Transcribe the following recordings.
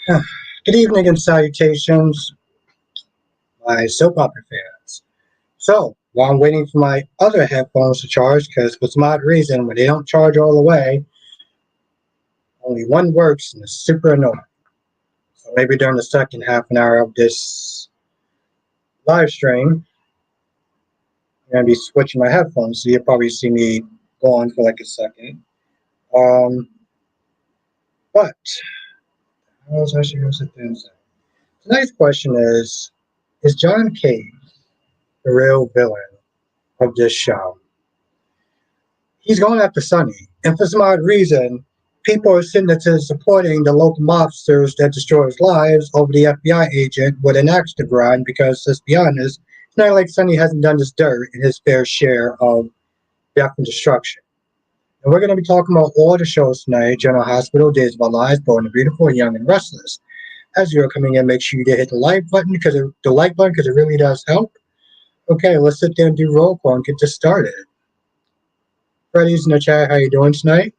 Good evening and salutations, my soap opera fans. So, while I'm waiting for my other headphones to charge, because for some odd reason, when they don't charge all the way, only one works and it's super annoying. So maybe during the second half an hour of this live stream, I'm going to be switching my headphones, so you'll probably see me go on for like a second. Um, but, I was actually going to sit there and say. Tonight's question is John Cage the real villain of this show? He's going after Sonny, and for some odd reason, people are sitting there supporting the local mobsters that destroys lives over the FBI agent with an axe to grind because, let's be honest, it's not like Sonny hasn't done his dirt in his fair share of death and destruction. And we're going to be talking about all the shows tonight: General Hospital, Days of Our Lives, Born and Beautiful, Young and Restless. As you're coming in, make sure you hit the like button because it really does help. Okay, let's sit there and do roll call and get this started. Freddy's in the chat. How you doing tonight?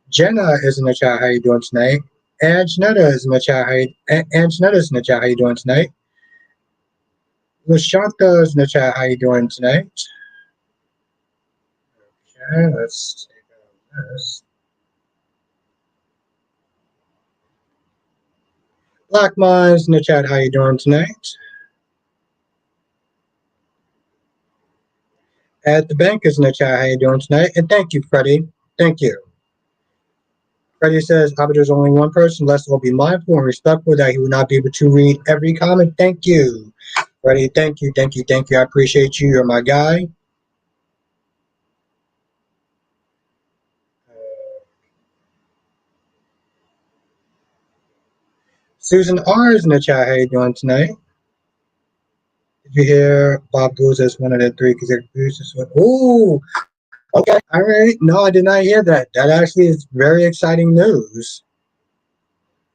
Jenna is in the chat. How you doing tonight? Anjanetta is in the chat. Anjanetta's in the chat. How you doing tonight? Lashanta is in the chat. How you doing tonight? Okay, let's take out this. Blackmon is in the chat. How you doing tonight? At the bank is in the chat. How you doing tonight? And thank you, Freddie. Thank you. Freddie says, Abbott is only one person. Let's all be mindful and respectful that he will not be able to read every comment. Thank you. Freddie, thank you, thank you, thank you. I appreciate you. You're my guy. Susan R is in the chat. How you doing tonight? Did you hear Bob Blues as one of the three consecutive producers? Ooh, okay. All right. No, I did not hear that. That actually is very exciting news.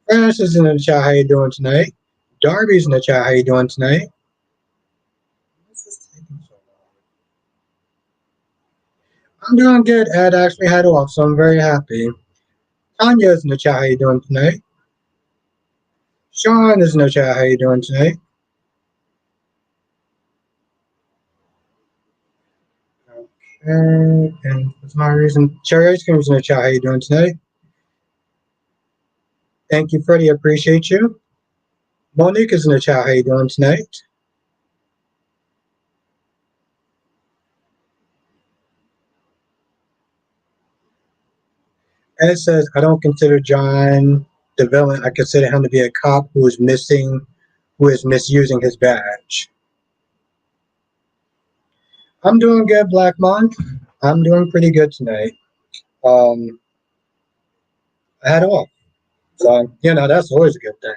Francis is in the chat. How you doing tonight? Darby's in the chat. How you doing tonight? This is taking so long. I'm doing good. Ed actually had off, so I'm very happy. Tanya's in the chat. How you doing tonight? Sean is in the chat. How you doing tonight? Okay, and for some reason, Cherry Ice Cream is in the chat. How you doing tonight? Thank you, Freddie. I appreciate you. Monique is in the chat. How you doing tonight? Ed says, I don't consider John the villain. I consider him to be a cop who is misusing his badge. I'm doing good, Black Monk. I'm doing pretty good tonight. Um, I had off. So, that's always a good thing.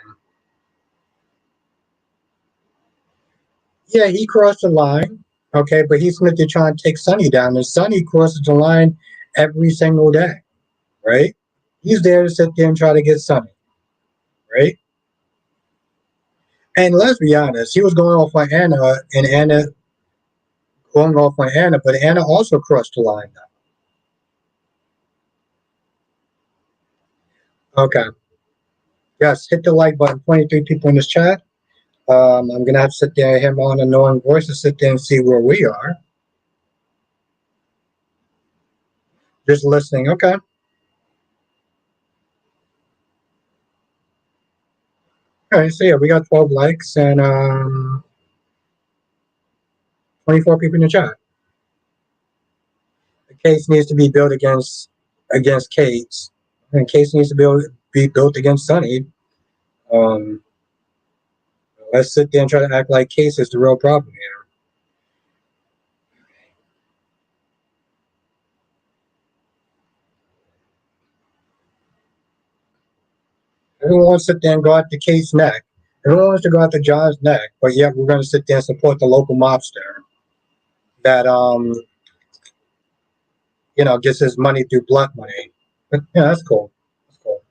Yeah, he crossed the line. Okay, but he's going to try and take Sonny down. And Sonny crosses the line every single day, right? He's there to sit there and try to get Sonny, right? And let's be honest, he was going off on Anna, and Anna going off on Anna, but Anna also crossed the line now. Okay. Yes, hit the like button. 23 people in this chat. I'm going to have to sit there and hear my own annoying voice to sit there and see where we are. Just listening. Okay. All right, so yeah, we got 12 likes and 24 people in the chat. The case needs to be built against Kate's, and case needs to be built against Sonny. Um, let's sit there and try to act like Case is the real problem here. Everyone wants to sit there and go after Kate's neck. Everyone wants to go after John's neck, but yet we're going to sit there and support the local mobster that gets his money through blood money. But yeah, that's cool. That's cool.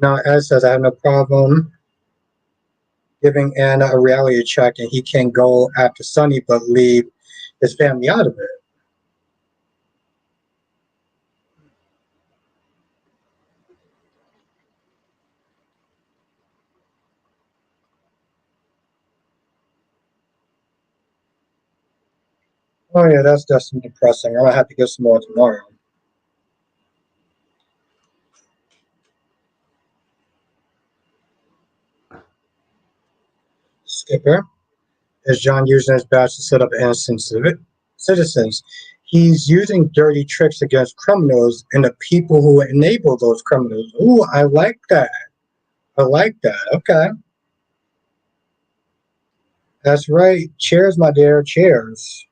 Now, Ed says I have no problem giving Anna a reality check, and he can go after Sonny, but leave his family out of it. Oh yeah, that's depressing. I'm gonna have to get some more tomorrow. Skipper. Is John using his badge to set up innocent citizens? He's using dirty tricks against criminals and the people who enable those criminals. Ooh, I like that. I like that. Okay. That's right. Cheers, my dear. Cheers.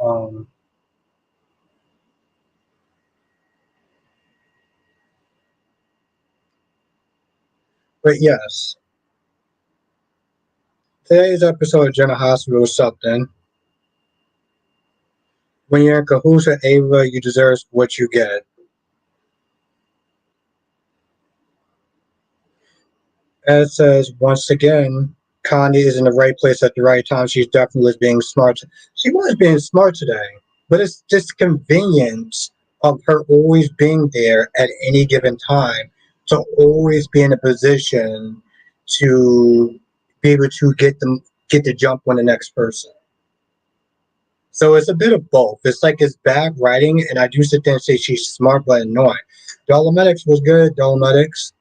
Um, but yes, today's episode of General Hospital is something. When you're in cahoots with Ava, you deserve what you get. And it says, once again, Connie is in the right place at the right time. She definitely was being smart. She was being smart today, but it's just convenience of her always being there at any given time to always be in a position to be able to get the jump on the next person. So it's a bit of both. It's like it's bad writing, and I do sit there and say she's smart but annoying. Dolometics was good. Dolometics.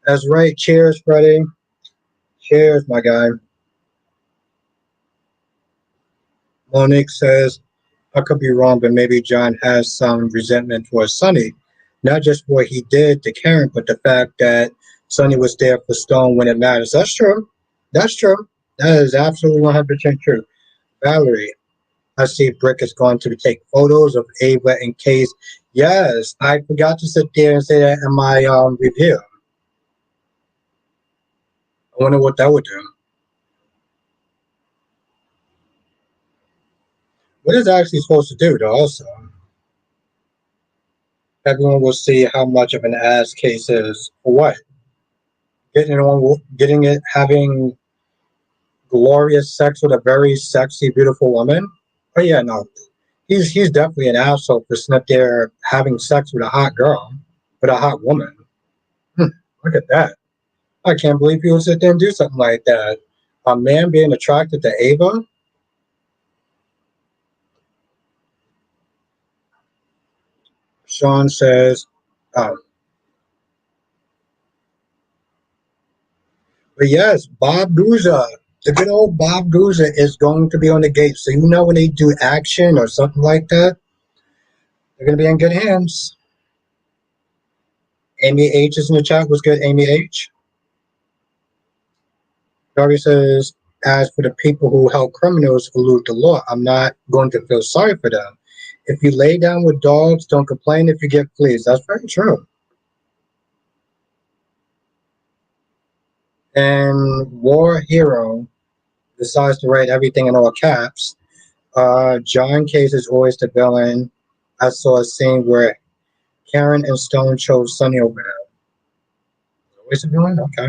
That's right. Cheers, Freddie. Cheers, my guy. Monique says, I could be wrong, but maybe John has some resentment towards Sonny. Not just what he did to Karen, but the fact that Sonny was there for Stone when it matters. That's true. That's true. That is absolutely 100% true. Valerie, I see Brick is going to take photos of Ava in case. Yes, I forgot to sit there and say that in my review. I wonder what that would do. What is it actually supposed to do, though, also? Everyone will see how much of an ass case is for what? Getting it, having glorious sex with a very sexy, beautiful woman. Oh yeah, no, he's definitely an asshole for sitting up there having sex with a hot girl, with a hot woman. Hmm, look at that! I can't believe people sit there and do something like that. A man being attracted to Ava. Sean says, um, but yes, Bob Guza. The good old Bob Guza is going to be on the gate. So you know when they do action or something like that, they're going to be in good hands. Amy H is in the chat. What's good, Amy H? Darby says, as for the people who help criminals elude the law, I'm not going to feel sorry for them. If you lay down with dogs, don't complain if you get fleas. That's very true. And War Hero decides to write everything in all caps. John Case is always the villain. I saw a scene where Karen and Stone chose Sunny over him. Always a villain? Okay.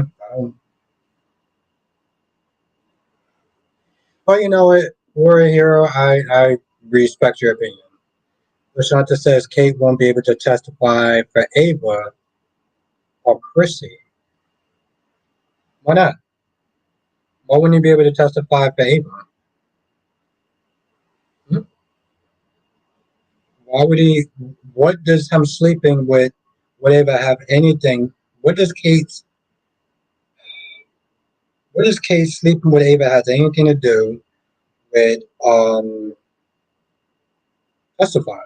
Well, you know what? War Hero, I respect your opinion. Lashanta says Kate won't be able to testify for Ava or Chrissy. Why not? Why wouldn't he be able to testify for Ava? Hmm? Why would he? What does him sleeping with whatever have anything? What does Kate's? What does Kate sleeping with Ava has anything to do with testifying?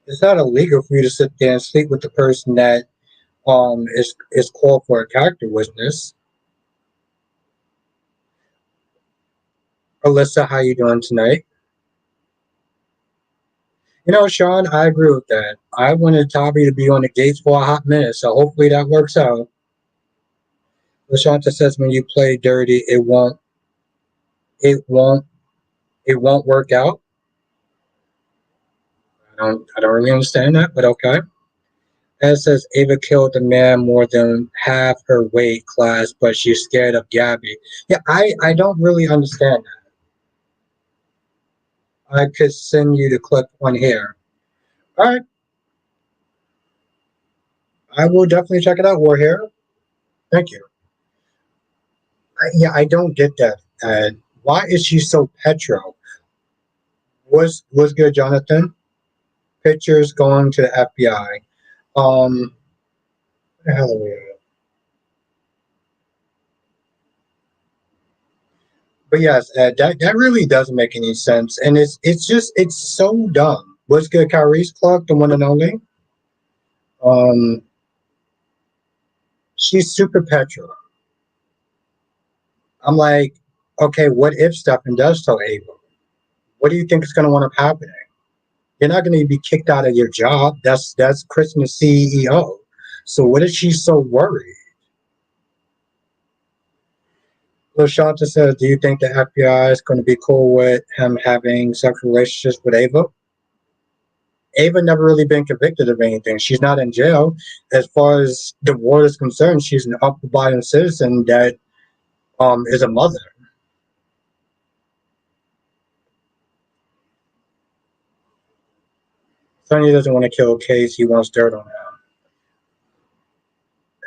It's not illegal for you to sit there and sleep with the person that is called for a character witness. Alyssa, how you doing tonight? You know, Sean, I agree with that. I wanted Tommy to be on the gates for a hot minute, so hopefully that works out. LaShanta says when you play dirty, it won't, it won't work out. I don't really understand that, but okay. And it says Ava killed a man more than half her weight class, but she's scared of Gabby. Yeah, I don't really understand that. I could send you the clip on here. All right, I will definitely check it out. We're here. Thank you. Yeah, I don't get that. Why is she so petro? Was good, Jonathan? Pictures going to the FBI. What the hell are we at? But yes, that really doesn't make any sense, and it's so dumb. What's good, Kyrie's Clark, the one and only? Um, she's super petro. I'm like, okay, what if Stefan does tell Ava? What do you think is going to wind up happening? You're not going to be kicked out of your job. That's Christmas CEO. So what is she so worried? Lashanta says, "Do you think the FBI is going to be cool with him having sexual relationships with Ava?" Ava never really been convicted of anything. She's not in jail. As far as the world is concerned, she's an upper-abiding citizen that is a mother. Sonny doesn't want to kill Case. He wants dirt on him.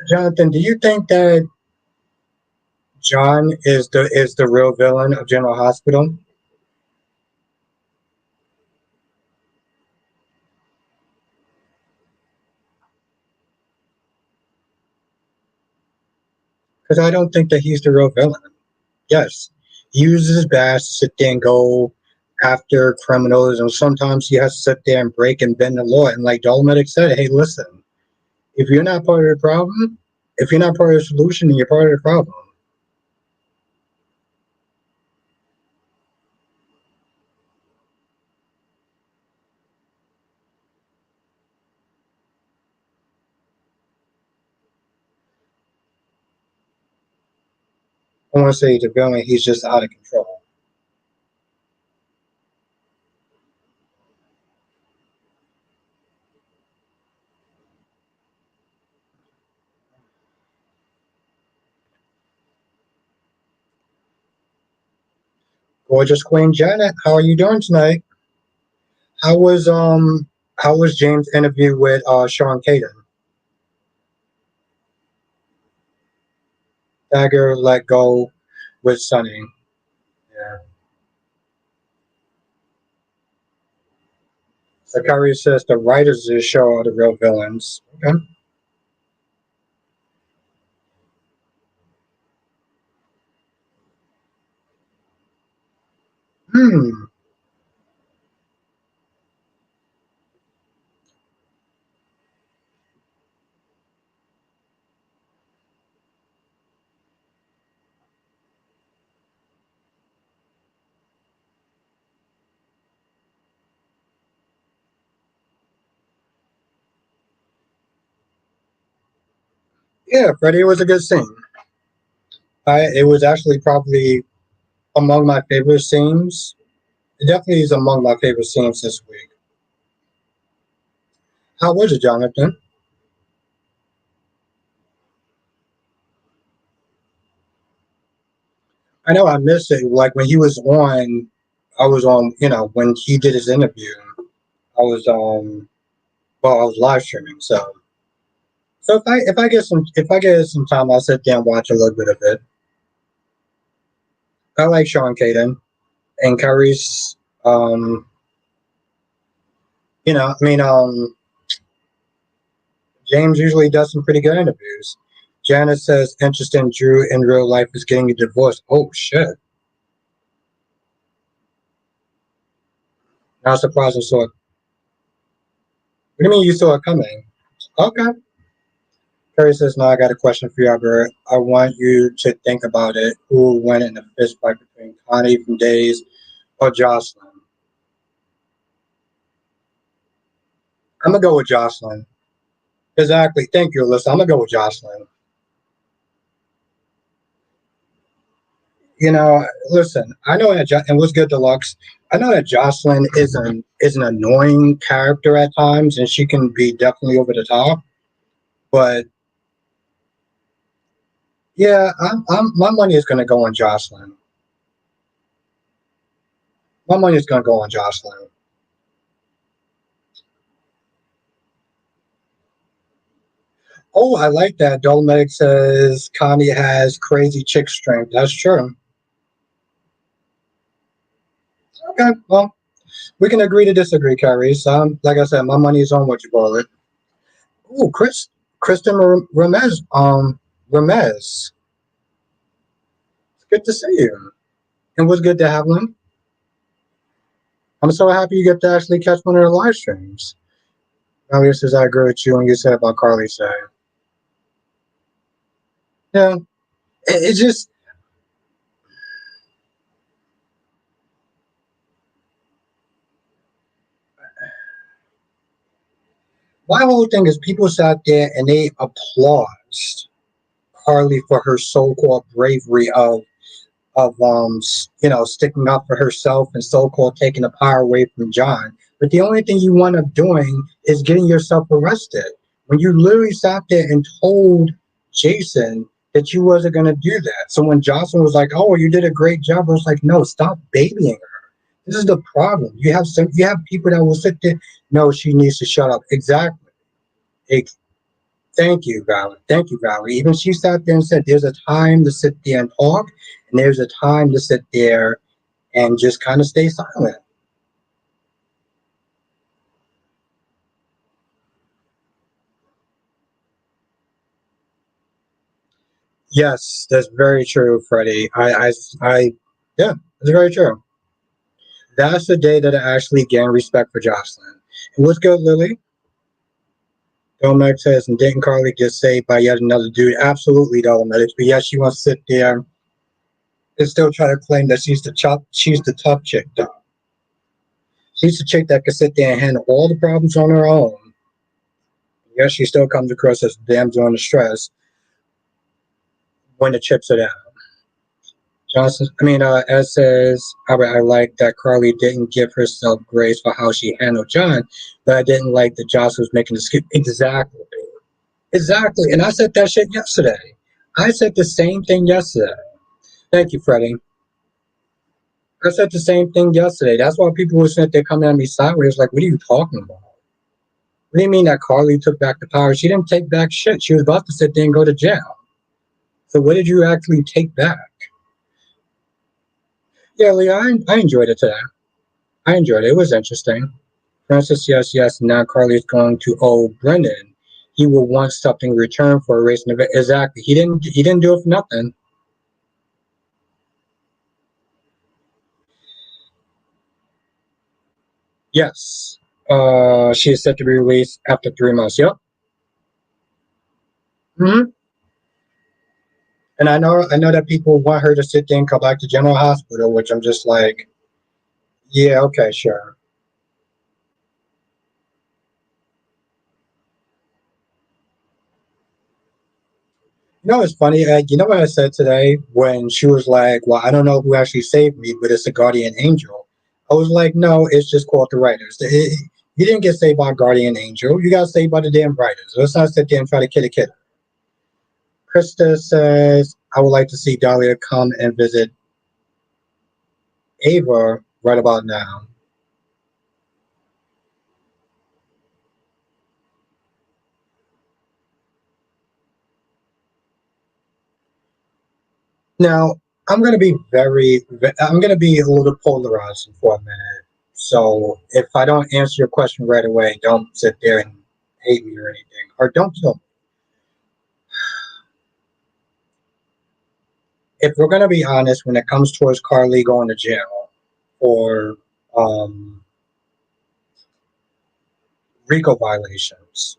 Jonathan, do you think that John is the real villain of General Hospital? Because I don't think that he's the real villain. Yes, he uses his badge to sit there and go after criminals, and sometimes he has to sit there and break and bend the law. And like Dolomedic said, hey, listen, if you're not part of the problem, if you're not part of the solution, then you're part of the problem. I want to say he's a villain, he's just out of control. Gorgeous Queen Janet, how are you doing tonight? How was um how was James' interview with Sean Caden? Dagger let go with Sunny. Yeah. So Kyrie says the writers of the show are the real villains. Okay. Hmm. Yeah, Freddie was a good scene. It was actually probably among my favorite scenes. It definitely is among my favorite scenes this week. How was it, Jonathan? I know I missed it. Like when he was on, I was on. When he did his interview, I was I was live streaming. So if I get some time, I'll sit down and watch a little bit of it. I like Sean Caden and Kyrie's. Um, I mean, James usually does some pretty good interviews. Janice says interest in Drew in real life is getting a divorce. Oh shit! Not surprised I saw it. What do you mean you saw it coming? Okay. Carrie says, "Now I got a question for you, Albert. I want you to think about it. Who will win in a fist fight between Connie from Days or Jocelyn?" I'm gonna go with Jocelyn. Exactly. Thank you, Alyssa. I'm gonna go with Jocelyn. Listen. I know that, and what's good, Deluxe. I know that Jocelyn is an annoying character at times, and she can be definitely over the top. But yeah, my money is gonna go on Jocelyn. My money is gonna go on Jocelyn. Oh, I like that. Dolomedic says Connie has crazy chick strength. That's true. Okay, well, we can agree to disagree, Kyrie. So, like I said, my money is on what you call it. Oh, Kristen Ramez. Ramez. It's good to see you. It was good to have him. I'm so happy you get to actually catch one of the live streams. Kyrie says I agree with you when you said about Carly saying. Yeah, it's just my whole thing is people sat there and they applaud Carly for her so-called bravery of sticking up for herself and so-called taking the power away from John. But the only thing you wind up doing is getting yourself arrested. When you literally sat there and told Jason that you wasn't going to do that. So when Jocelyn was like, "Oh, you did a great job," I was like, "No, stop babying her. This is the problem. You have people that will sit there. No, she needs to shut up. Exactly. Thank you, Valerie. Thank you, Valerie. Even she sat there and said, "There's a time to sit there and talk, and there's a time to sit there and just kind of stay silent." Yes, that's very true, Freddie. Yeah, that's very true. That's the day that I actually gained respect for Jocelyn. And what's good, Lily? Domex says, and didn't Carly get saved by yet another dude? Absolutely, Domex. But yeah, she wants to sit there and still try to claim that she's the tough chick, though. She's the chick that can sit there and handle all the problems on her own. Yes, she still comes across as damn doing the stress when the chips are down. As says, I like that Carly didn't give herself grace for how she handled John, but I didn't like that Joss was making the skip. Exactly. Exactly. And I said that shit yesterday. I said the same thing yesterday. Thank you, Freddie. I said the same thing yesterday. That's why people were sitting there coming at me sideways, like, what are you talking about? What do you mean that Carly took back the power? She didn't take back shit. She was about to sit there and go to jail. So what did you actually take back? Yeah, Leah, I enjoyed it today. I enjoyed it. It was interesting. Francis, yes, yes. Now Carly is going to owe Brendan. He will want something in return for erasing the exactly. He didn't do it for nothing. Yes. She is set to be released after 3 months. Yep. Hmm. And I know that people want her to sit there and come back to General Hospital, which I'm just like, yeah, okay, sure. It's funny. You know what I said today when she was like, "Well, I don't know who actually saved me, but it's a guardian angel." I was like, "No, it's just called the writers. You didn't get saved by a guardian angel. You got saved by the damn writers. Let's not sit there and try to kid a kid." Krista says, "I would like to see Dahlia come and visit Ava right about now." Now, I'm going to be a little polarizing for a minute. So if I don't answer your question right away, don't sit there and hate me or anything, or don't kill me. If we're going to be honest, when it comes towards Carly going to jail or um, RICO violations,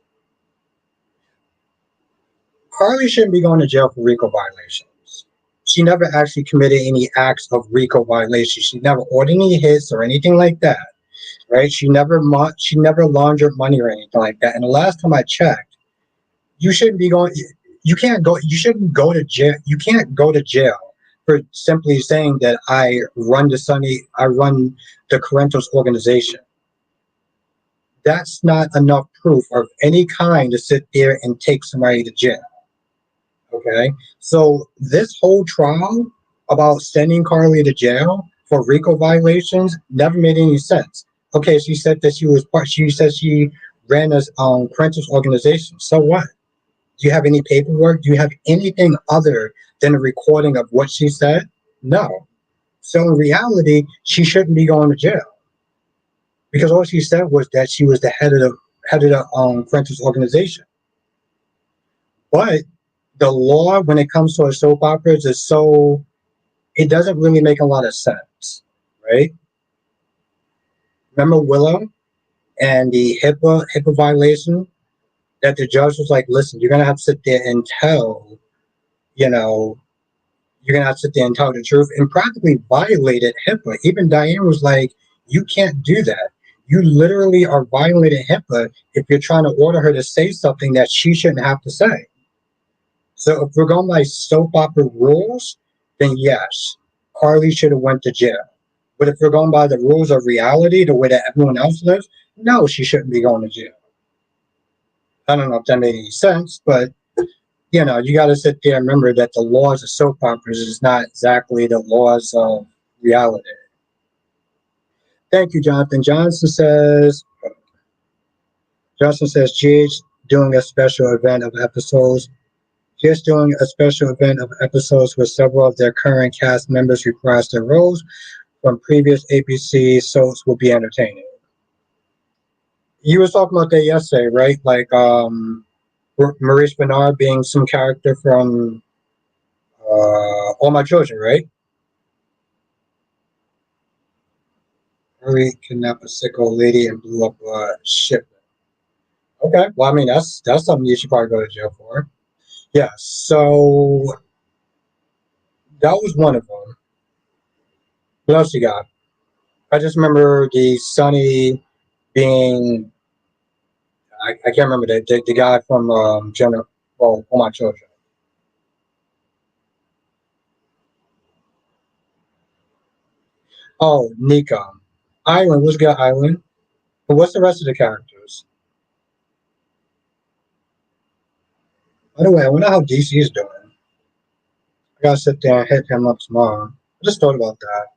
Carly shouldn't be going to jail for RICO violations. She never actually committed any acts of RICO violations. She never ordered any hits or anything like that. Right? She never laundered money or anything like that. And the last time I checked, you shouldn't be going. You can't go. You shouldn't go to jail. You can't go to jail for simply saying that I run the Corentos organization. That's not enough proof of any kind to sit there and take somebody to jail. Okay, so this whole trial about sending Carly to jail for RICO violations never made any sense. Okay, she said that she was part. She said she ran a Prentice organization. So what? Do you have any paperwork? Do you have anything other than a recording of what she said? No. So in reality, she shouldn't be going to jail because all she said was that she was the head of the French's organization. But the law, when it comes to a soap operas, is so it doesn't really make a lot of sense, right? Remember Willow and the HIPAA violation that the judge was like, listen, you're gonna have to sit there and tell, you know, you're gonna have to sit there and tell the truth, and practically violated HIPAA. Even Diane was like, you can't do that. You literally are violating HIPAA if you're trying to order her to say something that she shouldn't have to say. So if we're going by soap opera rules, then yes, Carly should have went to jail. But if we're going by the rules of reality, the way that everyone else lives, no, she shouldn't be going to jail. I don't know if that made any sense, but you got to sit there and remember that the laws of soap operas is not exactly the laws of reality. Thank you, Jonathan. Johnson says GH doing a special event of episodes. Just doing a special event of episodes where several of their current cast members reprise their roles from previous ABC soaps will be entertaining. You were talking about that yesterday, right? Like Maurice Bernard being some character from All My Children, right? Hurry kidnapped a sick old lady and blew up a ship. Okay, well, I mean that's something you should probably go to jail for. Yeah, so that was one of them. What else you got? I just remember the Sunny being I can't remember the guy from General. Well, All My Children. Oh, Nika. Island. What's good, Island? But what's the rest of the characters? By the way, I wonder how DC is doing. I gotta sit there and hit him up tomorrow. I just thought about that.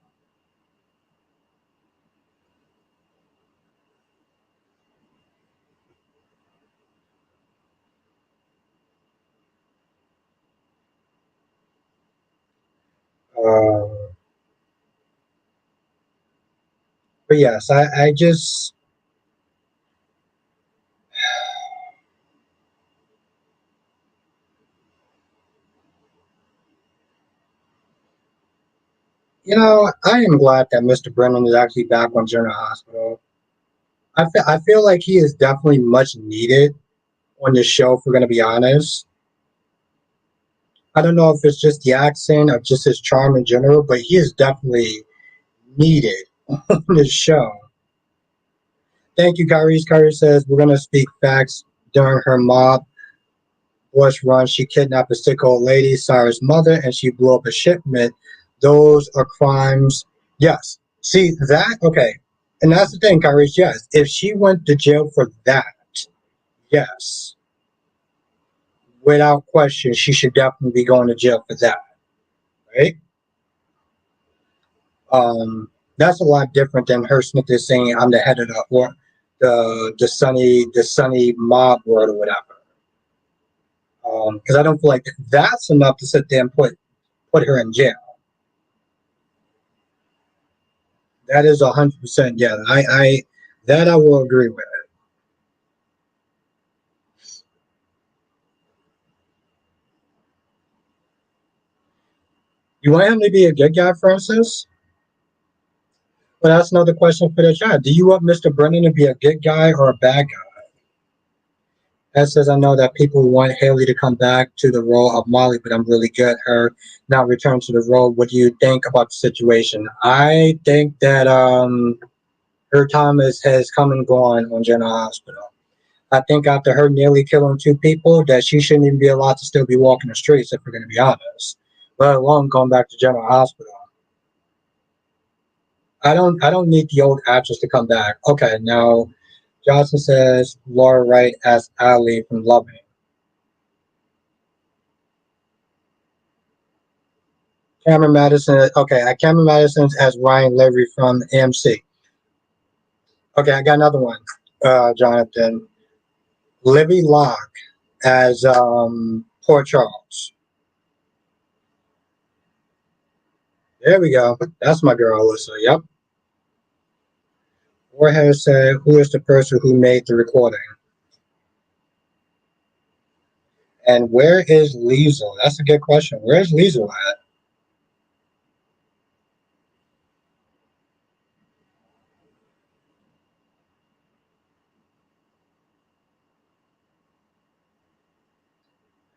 Uh, but yes, I just I am glad that Mr. Brennan is actually back on General Hospital. I feel like he is definitely much needed on the show. If we're gonna be honest, I don't know if it's just the accent or just his charm in general, but he is definitely needed on the show. Thank you, Kyrie. Kyrie says we're gonna speak facts during her mob Bush run. She kidnapped a sick old lady, Sarah's mother, and she blew up a shipment. Those are crimes. Yes. See that? Okay. And that's the thing, Kyrie. Yes. If she went to jail for that, yes, without question, she should definitely be going to jail for that. Right? That's a lot different than her Smith is saying I'm the head of the or the sunny mob world or whatever. Because I don't feel like that's enough to sit there and put her in jail. That is 100%. Yeah, I that I will agree with. You want him to be a good guy, Francis? Well, that's another question for the chat. Do you want Mr. Brennan to be a good guy or a bad guy? Ed says, I know that people want Haley to come back to the role of Molly, but I'm really good at her now return to the role. What do you think about the situation? I think that her time has come and gone on General Hospital. I think after her nearly killing two people, that she shouldn't even be allowed to still be walking the streets, if we're going to be honest. Let alone going back to General Hospital. I don't need the old actress to come back. Okay, now Johnson says Laura Wright as Ali from Loving. Cameron Madison. Okay, Cameron Madison's as Ryan Levy from AMC. Okay, I got another one. Jonathan. Livy Locke as Port Charles. There we go. That's my girl, Alyssa. Yep. Warhead said, "Who is the person who made the recording? And where is Liesel?" That's a good question. Where's Liesel at?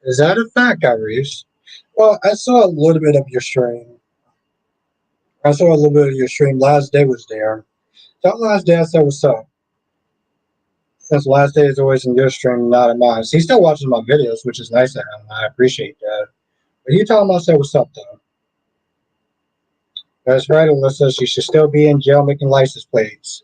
Is that a fact, Iris? Well, I saw a little bit of your stream. I saw a little bit of your stream. Last day was there. That last day I said, "What's up?" Since last day is always in your stream, not in mine. So he still watches my videos, which is nice of him. I appreciate that. But you tell him I said, "What's up," though. That's right, Alyssa. She should still be in jail making license plates.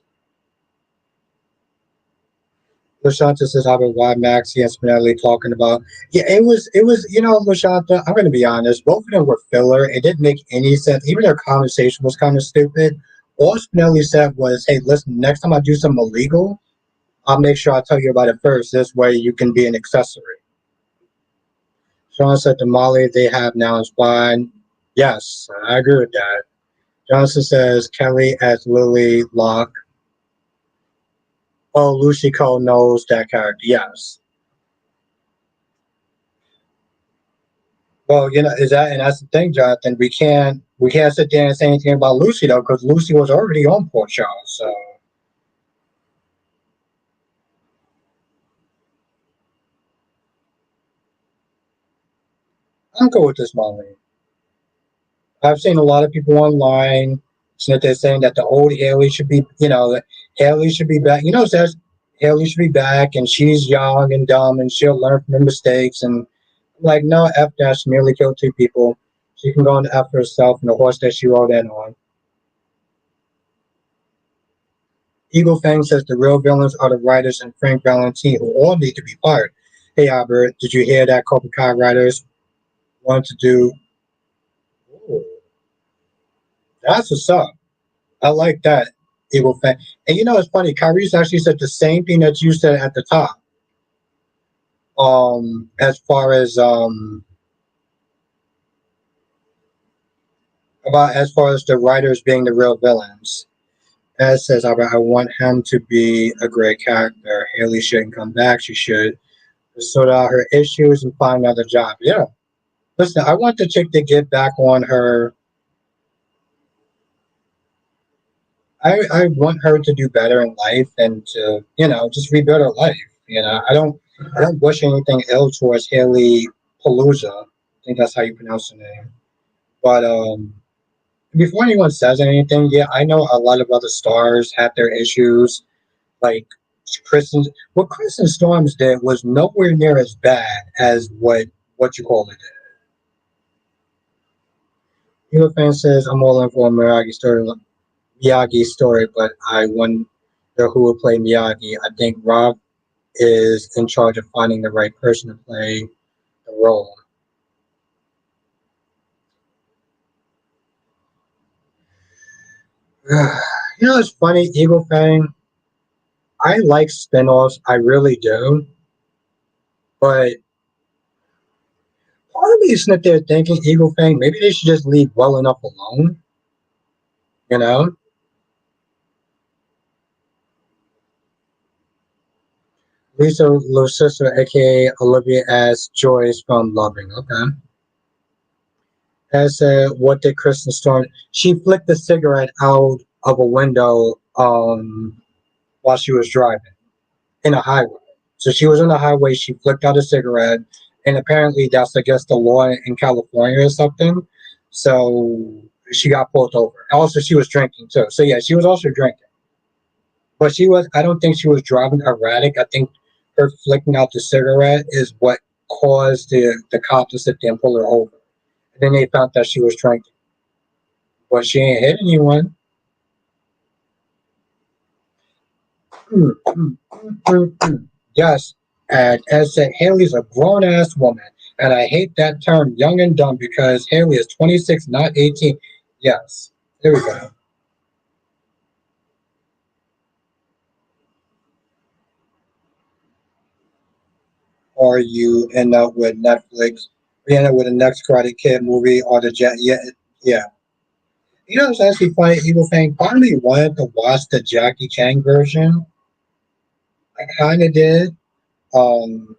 Lashanta says, "How about why Maxie and Spinelli talking about?" Yeah, it was, Lashanta, I'm going to be honest. Both of them were filler. It didn't make any sense. Even their conversation was kind of stupid. All Spinelli said was, "Hey, listen, next time I do something illegal, I'll make sure I tell you about it first. This way you can be an accessory." Sean said, "The Molly they have now is fine." Yes, I agree with that. Johnson says, "Kelly as Lily Locke." Oh, Lucy Cole knows that character. Yes. Well, is that, and that's the thing, Jonathan. We can't sit there and say anything about Lucy though, because Lucy was already on Port Charles. So I'm good with this, Molly. I've seen a lot of people online that they're saying that the old Haley should be, that Haley should be back. Says Haley should be back, and she's young and dumb, and she'll learn from her mistakes. And I'm like, no, F that. She nearly killed two people. She can go on after herself and the horse that she rode in on. Eagle Fang says the real villains are the writers and Frank Valentine, who all need to be fired. Hey, Albert, did you hear that Cobra Kai writers want to do? Ooh, that's what's up. I like that, Eagle Fang. And it's funny, Kyrie's actually said the same thing that you said at the top. As far as the writers being the real villains. As says Albert, I want him to be a great character. Haley shouldn't come back. She should sort out her issues and find another job. Yeah. Listen, I want the chick to get back on her. I want her to do better in life and to, just rebuild her life. I don't wish anything ill towards Haley Palooza. I think that's how you pronounce her name. But before anyone says anything, yeah, I know a lot of other stars have their issues. Like Kristen, what Kristen Storms did was nowhere near as bad as what you call it. Hero fan says I'm all in for Miyagi story, but I wonder who will play Miyagi. I think Rob is in charge of finding the right person to play the role. It's funny, Eagle Fang. I like spin-offs, I really do, but part of me is sitting there thinking, Eagle Fang, maybe they should just leave well enough alone. You know, Lisa Lucifer, aka Olivia S. Joyce from Loving. Okay. As what did Kristen Storm? She flicked a cigarette out of a window while she was driving in a highway. So she was on the highway. She flicked out a cigarette, and apparently that's against the law in California or something. So she got pulled over. Also, she was drinking too. So yeah, she was also drinking, but she was. I don't think she was driving erratic. I think her flicking out the cigarette is what caused the cop to sit there and pull her over. And then they found that she was drinking, but she ain't hit anyone. Yes, and as said, Haley's a grown ass woman, and I hate that term, young and dumb, because Haley is 26, not 18. Yes, there we go. or you end up with Netflix, you end up with the next Karate Kid movie or the Jet. Yeah, yeah. You know, it's actually funny. Evil Fang part of me wanted to watch the Jackie Chan version. I kind of did. Um,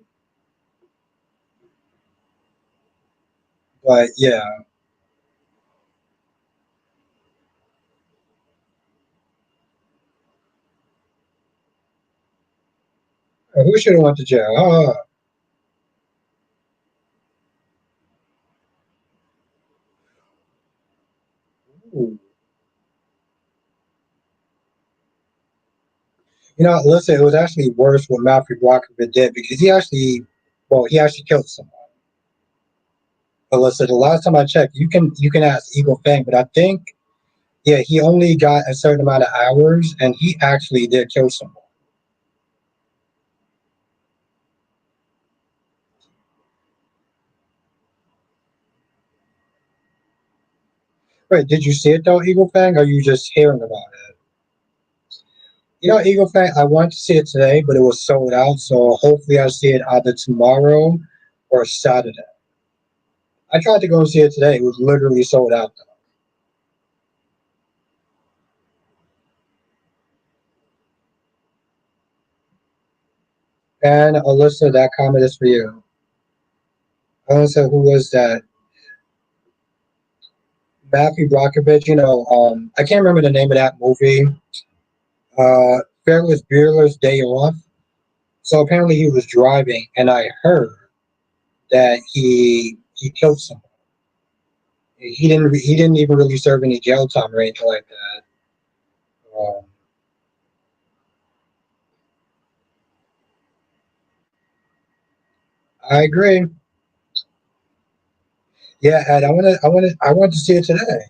but yeah, who should have went to jail? Ooh. You know, listen, it was actually worse what Matthew Rockford did because he actually killed someone. But listen, the last time I checked, you can ask Eagle Fang, but I think yeah, he only got a certain amount of hours, and he actually did kill someone. Wait, did you see it though, Eagle Fang? Or are you just hearing about it? You know, Eagle Fang, I wanted to see it today, but it was sold out. So hopefully, I'll see it either tomorrow or Saturday. I tried to go and see it today. It was literally sold out though. And Alyssa, that comment is for you. Alyssa, who was that? Matthew Brockovich. You know, I can't remember the name of that movie. Ferris Bueller's Day Off. So apparently, he was driving, and I heard that he killed someone. He didn't even really serve any jail time or anything like that. Um, I agree. Yeah, and I want to see it today.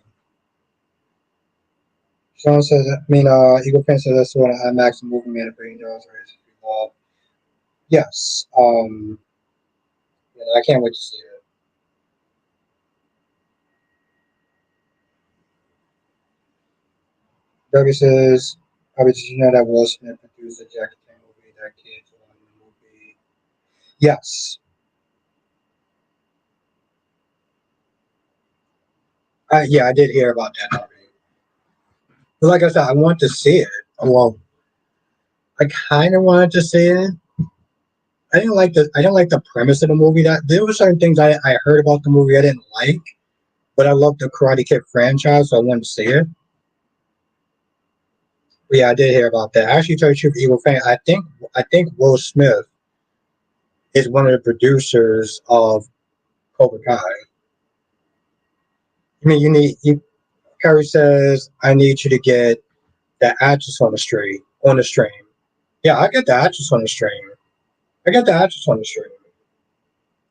Sean says, I mean, Eagle Prince says that's what IMAX movie made $1 billion. Yes. Yeah, I can't wait to see it. Debbie says, did you know that Will Smith produced the Jackie Chan movie? That kid won the movie. Yes. Yeah, I did hear about that movie. But like I said, I want to see it. Well, I kind of wanted to see it. I didn't like the premise of the movie. That there were certain things I heard about the movie I didn't like, but I love the Karate Kid franchise, so I wanted to see it. But yeah, I did hear about that. I actually told you, Evil Fan. I think Will Smith is one of the producers of Cobra Kai. I mean, Curry says, I need you to get the actress on the street on the stream. Yeah, I get the actress on the stream. I get the actress on the stream.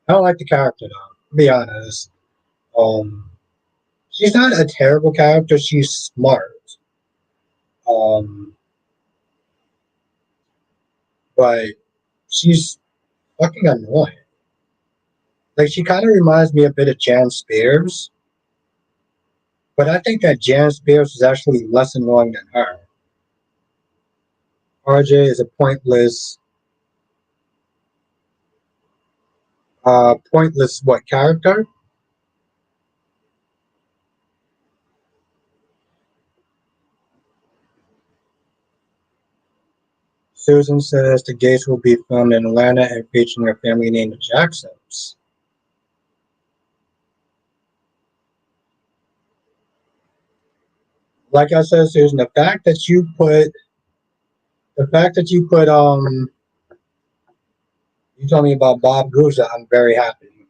I don't like the character though. To be honest, um, she's not a terrible character. She's smart. Um, but she's fucking annoying. Like she kind of reminds me a bit of Jan Spears, but I think that Jan Spears is actually less annoying than her. RJ is a pointless what character? Susan says the gates will be filmed in Atlanta and featuring a family named the Jacksons. Like I said, Susan, the fact that you put you told me about Bob Guza, I'm very happy.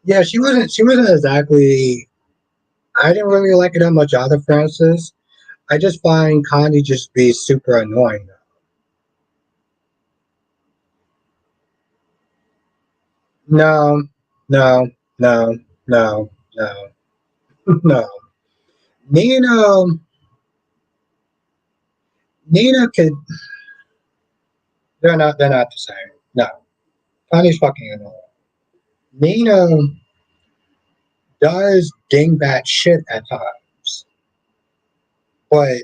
Yeah, she wasn't exactly I didn't really like it that much either, Francis. I just find Connie just be super annoying. No, no, no, no, no, no. Nina, Nina could. They're not the same. No, Connie's fucking annoying. Nina does dingbat shit at times, but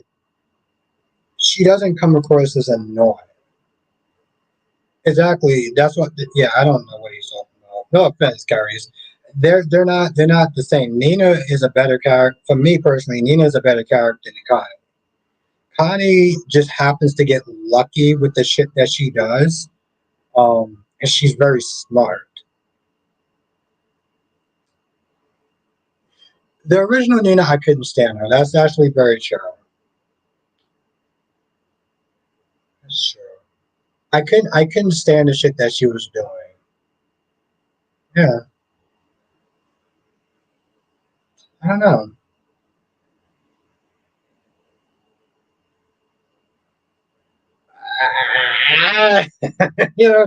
she doesn't come across as annoying. exactly. That's what. Yeah, I don't know what he's talking about. No offense, Carries. They're not the same. Nina is a better character for me personally. Nina is a better character than Connie. Connie just happens to get lucky with the shit that she does. And she's very smart. The original Nina, I couldn't stand her. That's actually very true. That's true. I couldn't stand the shit that she was doing. Yeah, I don't know.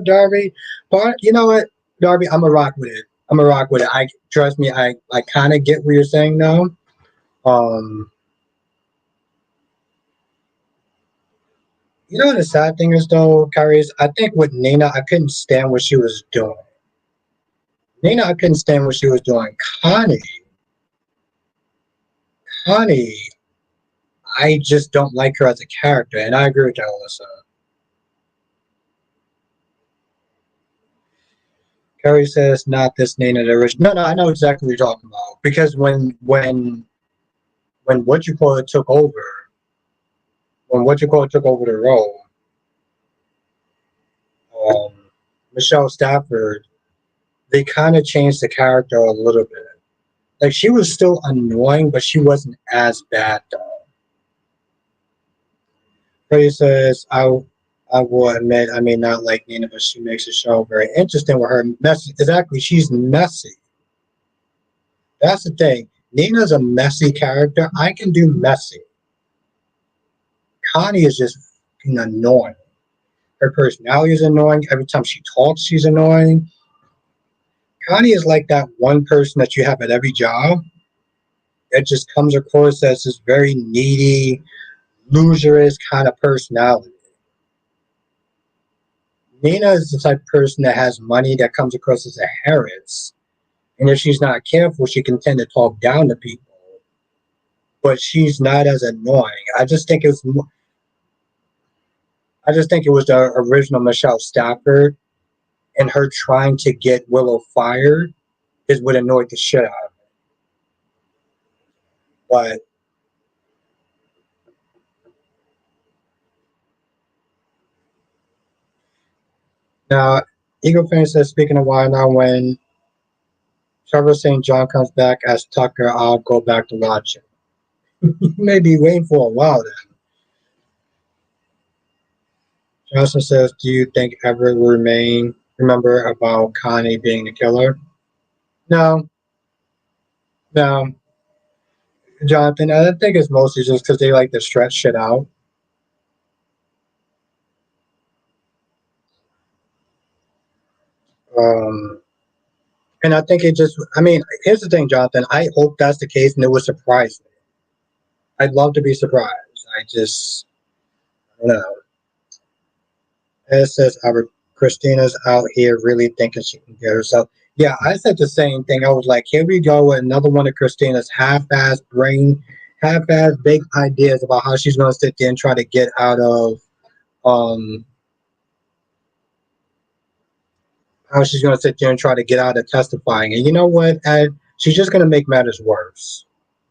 Darby. But you know what, Darby, I'm a rock with it. I'm a rock with it. I trust me. I kind of get what you're saying now. Um, the sad thing is though, Kyrie, is I think with Nina, I couldn't stand what she was doing. Nina, I couldn't stand what she was doing. Connie, Connie, I just don't like her as a character, and I agree with that, Alyssa. Carrie says, "Not this Nina, the original." No, no, I know exactly what you're talking about because when what you call it took over, when what you call it took over the role, um, Michelle Stafford, they kind of changed the character a little bit. Like she was still annoying, but she wasn't as bad though. Freddie says, I will admit I may not like Nina, but she makes the show very interesting with her messy. Exactly, she's messy. That's the thing. Nina's a messy character. I can do messy. Connie is just fucking annoying. Her personality is annoying. Every time she talks, she's annoying. Connie is like that one person that you have at every job that just comes across as this very needy, loserist kind of personality. Nina is the type of person that has money that comes across as a Harris. And if she's not careful, she can tend to talk down to people. But she's not as annoying. I just think it was the original Michelle Stafford and her trying to get Willow fired is what annoyed the shit out of me. But now, Eagle fan says, speaking of why now, when Trevor St. John comes back as Tucker, I'll go back to watch it. You may be waiting for a while then. Johnson says, do you think Everett will remember about Connie being the killer? No, no, Jonathan. I think it's mostly just because they like to stretch shit out. Um, and I think it just, I mean, here's the thing, Jonathan. I hope that's the case and it would surprise me. I'd love to be surprised. I just, I don't know. It says our Christina's out here really thinking she can get herself. Yeah, I said the same thing. I was like, here we go with another one of Christina's half-ass brain, half-ass big ideas about how she's going to sit there and try to get out of, um, how she's going to sit there and try to get out of testifying. And you know what, Ed? She's just going to make matters worse.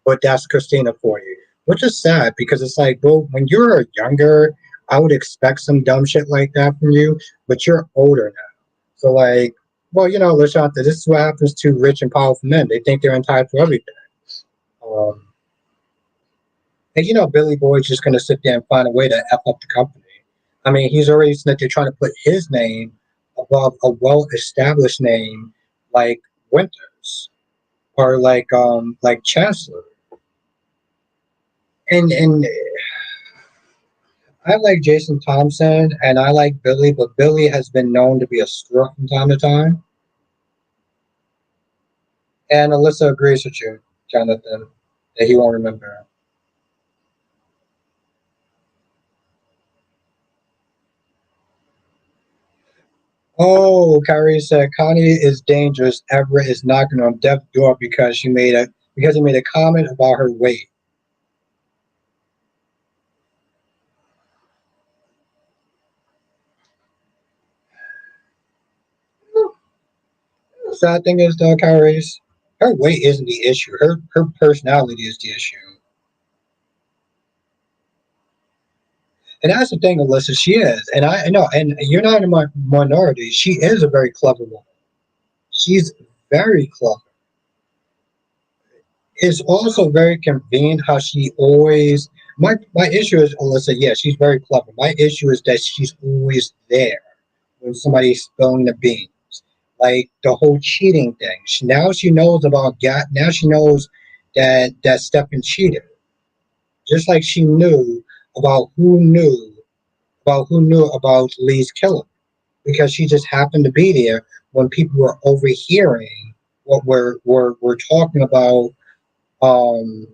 But that's Christina for you, which is sad because it's like, well, when you're younger, I would expect some dumb shit like that from you, but you're older now. So, like, well, Lashanta, this is what happens to rich and powerful men. They think they're entitled to everything. Um, and, Billy Boyd's just going to sit there and find a way to F up the company. I mean, he's already said that they're trying to put his name above a well established name like Winters or like Chancellor. And I like Jason Thompson and I like Billy, but Billy has been known to be a screw from time to time. And Alyssa agrees with you, Jonathan, that he won't remember. Oh, Kyrie said Connie is dangerous. Everett is knocking on death's door because he made a comment about her weight. sad thing is though, Kyrie's, her weight isn't the issue. Her personality is the issue. And that's the thing, Alyssa. She is, and I know, and you're not in my minority. She is a very clever woman. She's very clever. It's also very convenient how she always. My issue is Alyssa. Yeah, she's very clever. My issue is that she's always there when somebody's spilling the beans. Like the whole cheating thing. Now she knows about Gat. Now she knows that Stefan cheated. Just like she knew about who knew about Lee's killing, because she just happened to be there when people were overhearing what we're talking about. Um,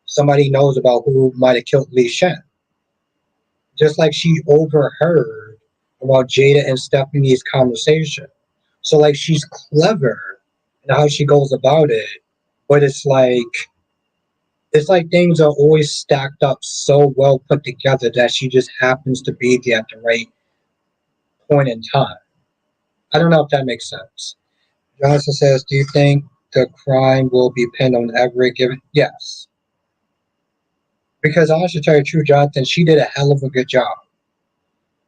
Somebody knows about who might have killed Lee Shen. Just like she overheard about Jada and Stephanie's conversation. So like she's clever in how she goes about it, but it's like things are always stacked up so well put together that she just happens to be there at the right point in time. I don't know if that makes sense. Johnson says, "Do you think the crime will be pinned on every given?" Yes, because honestly, to tell you the truth, Jonathan, she did a hell of a good job.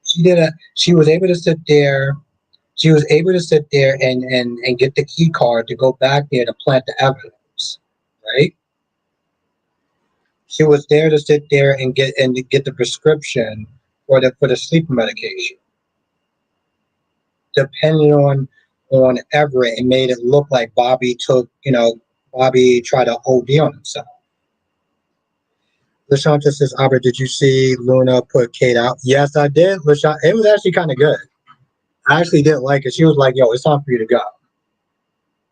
She did a. She was able to sit there. She was able to sit there and get the key card to go back there to plant the evidence. Right? She was there to sit there and to get the prescription for the sleeping medication. Depending on Everett, it made it look like Bobby tried to OD on himself. LaShanta says, Albert, did you see Luna put Kate out? Yes, I did. LaShanta, it was actually kind of good. I actually didn't like it. She was like, yo, it's time for you to go.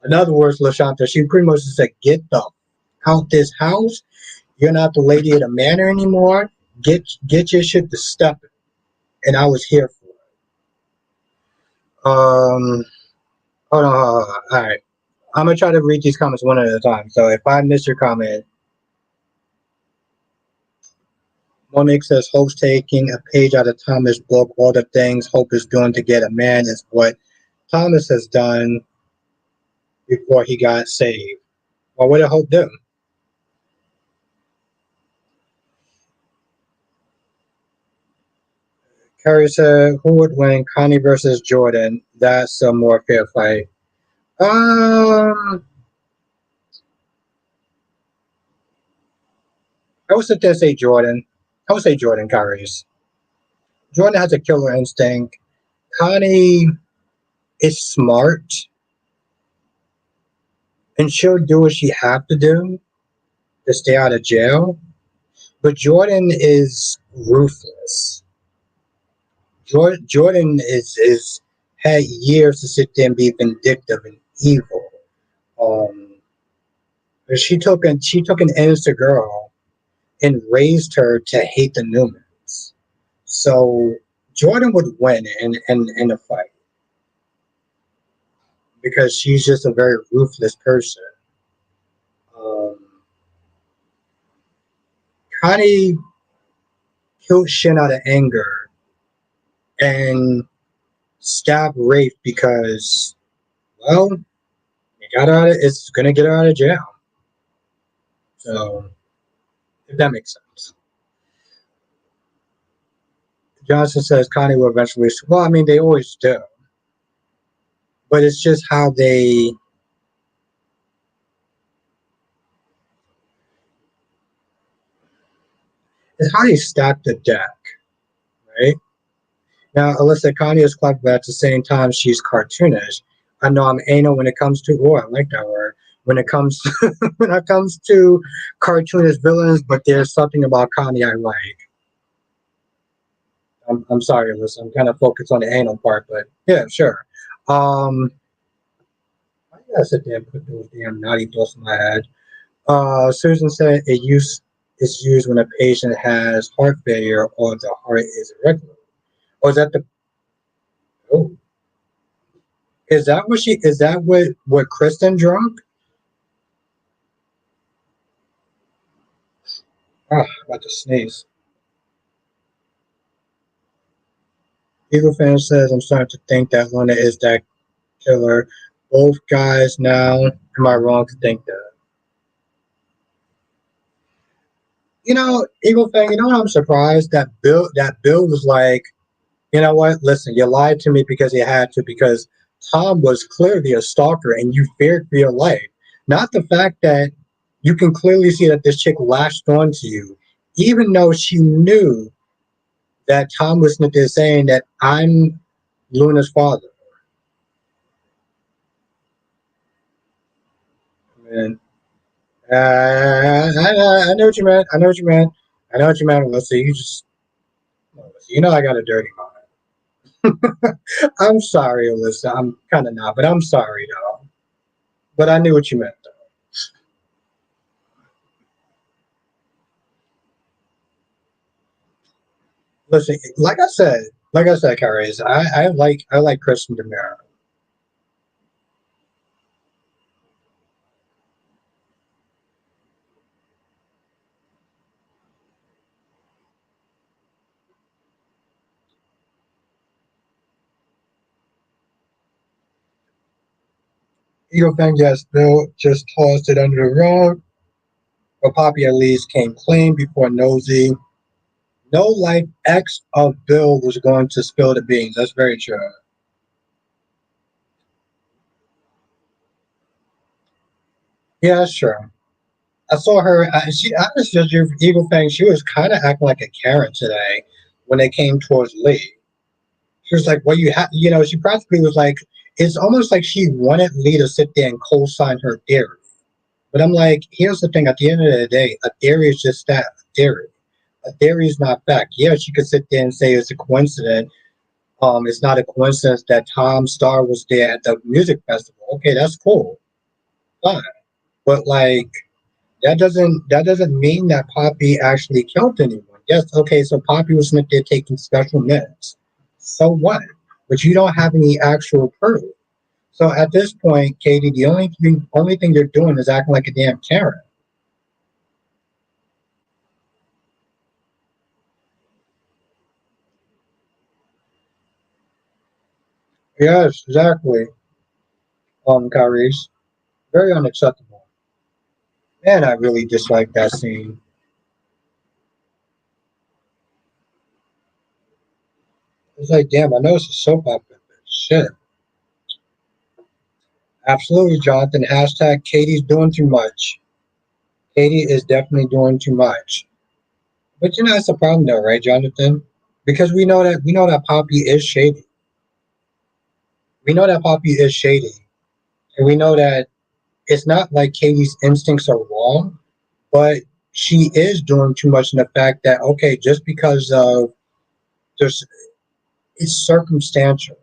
In other words, LaShanta, she pretty much just said, get the out this house. You're not the lady of the manor anymore. Get your shit to step it. And I was here for it. Hold on, hold on. All right. I'm gonna try to read these comments one at a time. So if I miss your comment, Monique says Hope's taking a page out of Thomas' book. All the things Hope is doing to get a man is what Thomas has done before he got saved. Well, what did Hope do? Carrie said, "Who would win, Connie versus Jordan? That's a more fair fight." I would sit there and say Jordan. I would say Jordan carries. Jordan has a killer instinct. Connie is smart, and she'll do what she have to do to stay out of jail. But Jordan is ruthless. Jordan is had years to sit there and be vindictive and evil. Um, she took an innocent girl and raised her to hate the Newmans. So Jordan would win in a fight because she's just a very ruthless person. Um, Connie killed Shin out of anger and stabbed Rafe because, well, it's gonna get her out of jail. So if that makes sense. Johnson says Connie will eventually. Well, I mean, they always do, but it's just how they stack the deck, right? Now, Alyssa, Connie is clever, but at the same time, she's cartoonish. I know I'm anal when it comes to. Oh, I like that word. When it comes when it comes to cartoonish villains, but there's something about Connie I like. I'm sorry, Alyssa. I'm kind of focused on the anal part, but yeah, sure. Um, I gotta sit there and put those damn naughty thoughts in my head. Susan said it's used when a patient has heart failure or the heart is irregular. Or is that the oh is that what Kristen drunk? Ah, about to sneeze. Eagle fan says I'm starting to think that Luna is that killer. both guys now. Am I wrong to think that? Eagle Fang, I'm surprised that Bill was like, you know what? Listen, you lied to me because you had to, because Tom was clearly a stalker and you feared for your life. Not the fact that you can clearly see that this chick latched onto you, even though she knew that Tom was there saying that I'm Luna's father. Man, I know what you meant. I know what you meant. I know what you meant. Let's see. I got a dirty mind. I'm sorry, Alyssa. I'm kind of not, but I'm sorry, though. But I knew what you meant, though. Listen, like I said, Carrie, I like Kristen Demiro. Eagle Fang, yes, Bill just tossed it under the rug, but Poppy at least came clean before Nosy. No life ex of Bill was going to spill the beans. That's very true. Yeah, that's true. I saw her. I was just Eagle Fang. She was kind of acting like a Karen today when they came towards Lee. She was like, "Well, you have," She practically was like, it's almost like she wanted Lee to sit there and co-sign her theory. But I'm like, here's the thing: at the end of the day, a theory is just that, a theory. A theory is not fact. Yeah, she could sit there and say it's a coincidence. It's not a coincidence that Tom Starr was there at the music festival. Okay, that's cool, fine. But like, that doesn't mean that Poppy actually killed anyone. Yes, okay, so Poppy was not there taking special meds. So what? But you don't have any actual proof. So at this point, Katie, the only thing you're doing is acting like a damn Karen. Yes, exactly. Kyrie's very unacceptable. Man, I really dislike that scene. It's like, damn, I know it's a soap opera, but shit. Absolutely, Jonathan. Hashtag Katie's doing too much. Katie is definitely doing too much. But that's the problem though, right, Jonathan? Because we know that Poppy is shady. We know that Poppy is shady. And we know that it's not like Katie's instincts are wrong, but she is doing too much in the fact that okay, just because of there's it's circumstantial.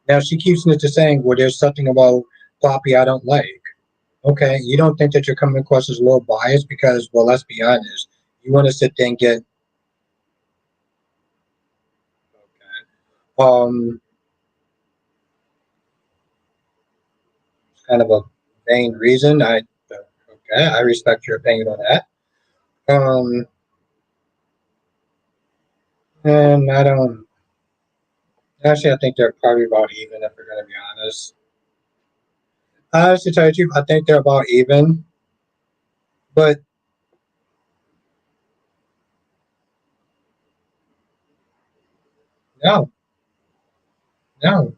Now she keeps it to saying, well, there's something about Poppy I don't like. Okay, you don't think that you're coming across as a little biased because, well, let's be honest, you want to sit there and get um kind of a vain reason. Okay, I respect your opinion on that. Um, and I don't actually. I think they're probably about even. If we're gonna be honest, honestly, to tell you the truth, I think they're about even. But no, no,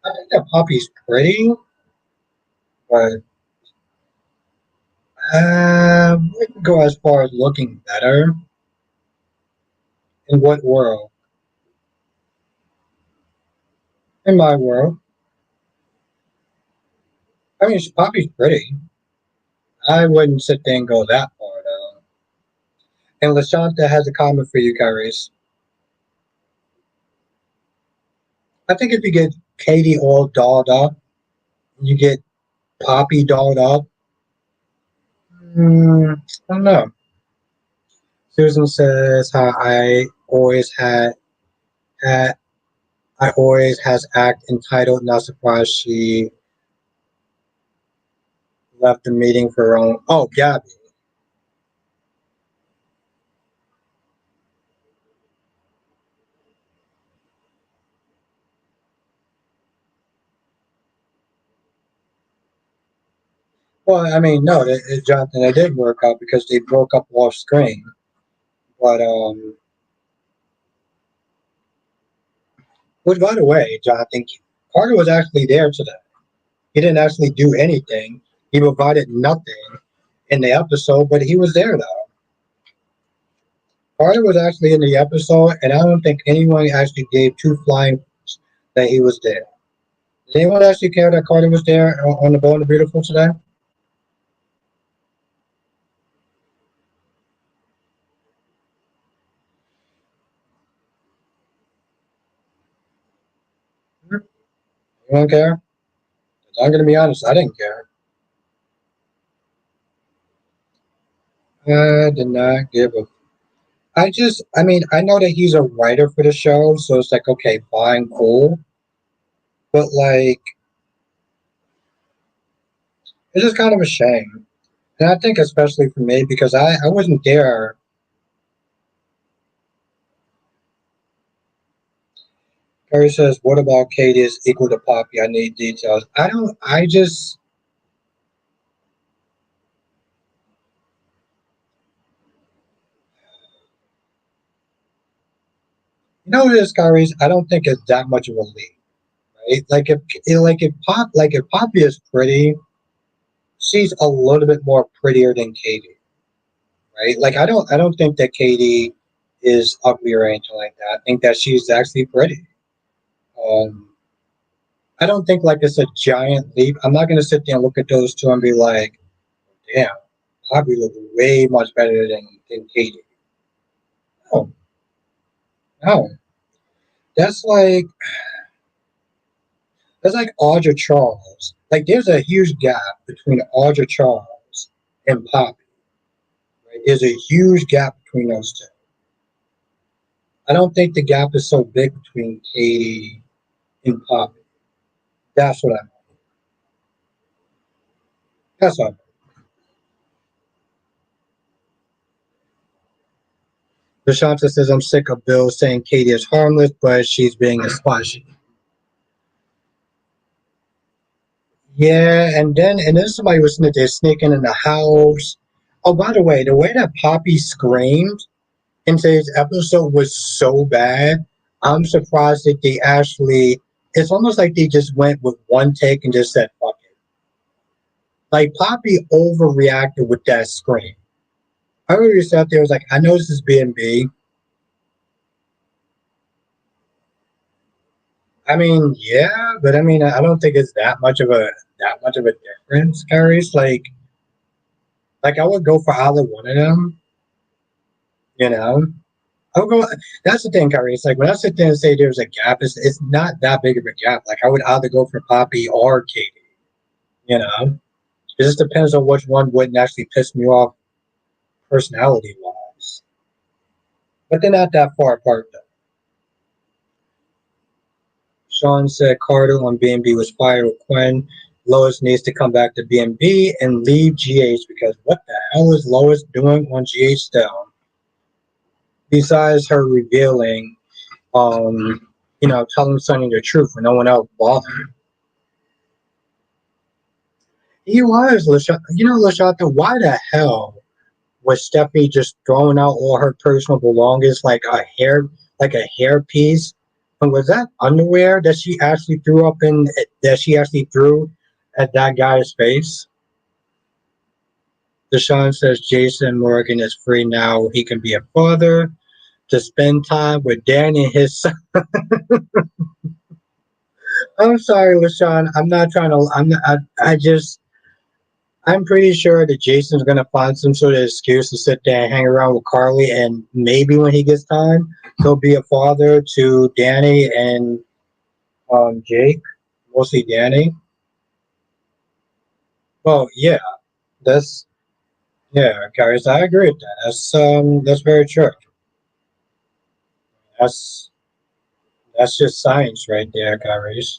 I think that Poppy's pretty, but we can go as far as looking better. In what world? In my world, I mean, Poppy's pretty. I wouldn't sit there and go that far though. And Lashanta has a comment for you, Kyrie's. I think if you get Katie all dolled up, you get Poppy dolled up. I don't know. Susan says how had I always has act entitled. Not surprised she left the meeting for her own. Oh, Gabby. Well, I mean, no, Jonathan, it did work out because they broke up off screen. But which, by the way, Jonathan, Carter was actually there today. He didn't actually do anything. He provided nothing in the episode, but he was there though. Carter was actually in the episode, and I don't think anyone actually gave two flying fucks that he was there. Did anyone actually care that Carter was there on the Bold and the Beautiful today? You don't care? I'm going to be honest, I didn't care. I did not give a. I mean, I know that he's a writer for the show, so it's like, okay, fine, cool. But, like, it's just kind of a shame. And I think especially for me, because I wasn't there. Carrie says, what about Katie is equal to Poppy? I need details. I just, you know what it is, Kyrie's? I don't think it's that much of a leap, right? Like if Poppy is pretty, she's a little bit more prettier than Katie, right? Like I don't think that Katie is ugly or anything like that. I think that she's actually pretty. Um, I don't think like it's a giant leap. I'm not gonna sit there and look at those two and be like, damn, Poppy looks way much better than Katie. No, no. That's like that's like Audra Charles. Like there's a huge gap between Audra Charles and Poppy. Right? There's a huge gap between those two. I don't think the gap is so big between Katie and Poppy. That's what I mean. That's what I mean. Deshanta says I'm sick of Bill saying Katie is harmless, but she's being a splashy. Yeah, and then somebody was there sneaking in the house. Oh, by the way that Poppy screamed in today's episode was so bad. I'm surprised that they actually. It's almost like they just went with one take and just said "fuck it." Like Poppy overreacted with that scream. I already sat there. Was like, I know this is B&B. I mean, yeah, but I mean, I don't think it's that much of a difference, Carries. Like I would go for either one of them. You know, I would go. That's the thing, Kyrie. It's like when I sit there and say there's a gap, it's not that big of a gap. Like I would either go for Poppy or Katie. You know, it just depends on which one wouldn't actually piss me off personality wise. But they're not that far apart though. Sean said Carter on B&B was fired with Quinn. Lois needs to come back to B&B and leave GH because what the hell is Lois doing on GH still? Besides her revealing, telling Sonny the truth when no one else bothered. He was, Lashata, why the hell was Steffi just throwing out all her personal belongings like a hair piece? And was that underwear that she actually threw at that guy's face? Deshaun says Jason Morgan is free now. He can be a father to spend time with Danny and his son. I'm sorry, LaShawn. I'm not trying to. I'm not, I just. I'm pretty sure that Jason's gonna find some sort of excuse to sit there and hang around with Carly, and maybe when he gets time, he'll be a father to Danny and Jake, mostly Danny. Well, yeah, that's guys. I agree with that. That's very true. That's that's just science right there, guys.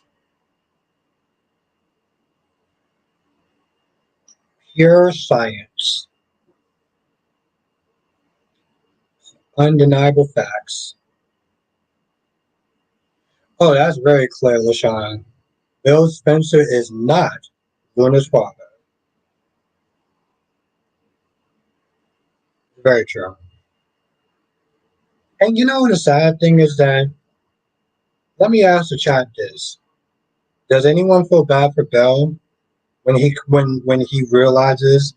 Pure science, undeniable facts. Oh, that's very clear, LaShawn. Bill Spencer is not Luna's father. Very true. And you know the sad thing is that, let me ask the chat this. Does anyone feel bad for Bell when he realizes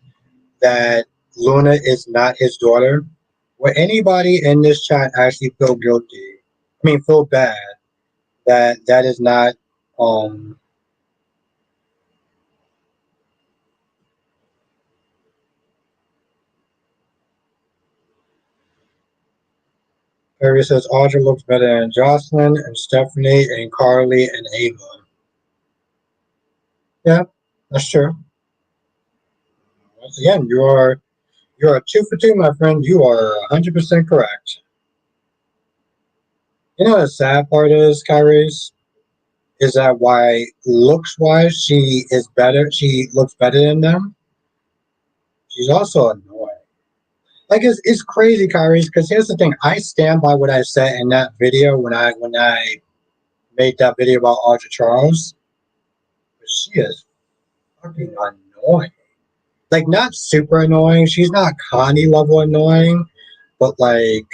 that Luna is not his daughter? Will anybody in this chat actually feel guilty? I mean, feel bad that that is not um Harry says Audra looks better than Jocelyn and Stephanie and Carly and Ava. Yeah, that's true. Once again, you are 2 for 2, my friend. You are 100% correct. You know what the sad part is, Kyrie, is that why looks wise she is better. She looks better than them. She's also annoying. Like it's crazy, Kyrie. Because here's the thing: I stand by what I said in that video when I made that video about Audra Charles. But she is fucking annoying. Like not super annoying. She's not Connie level annoying, but like,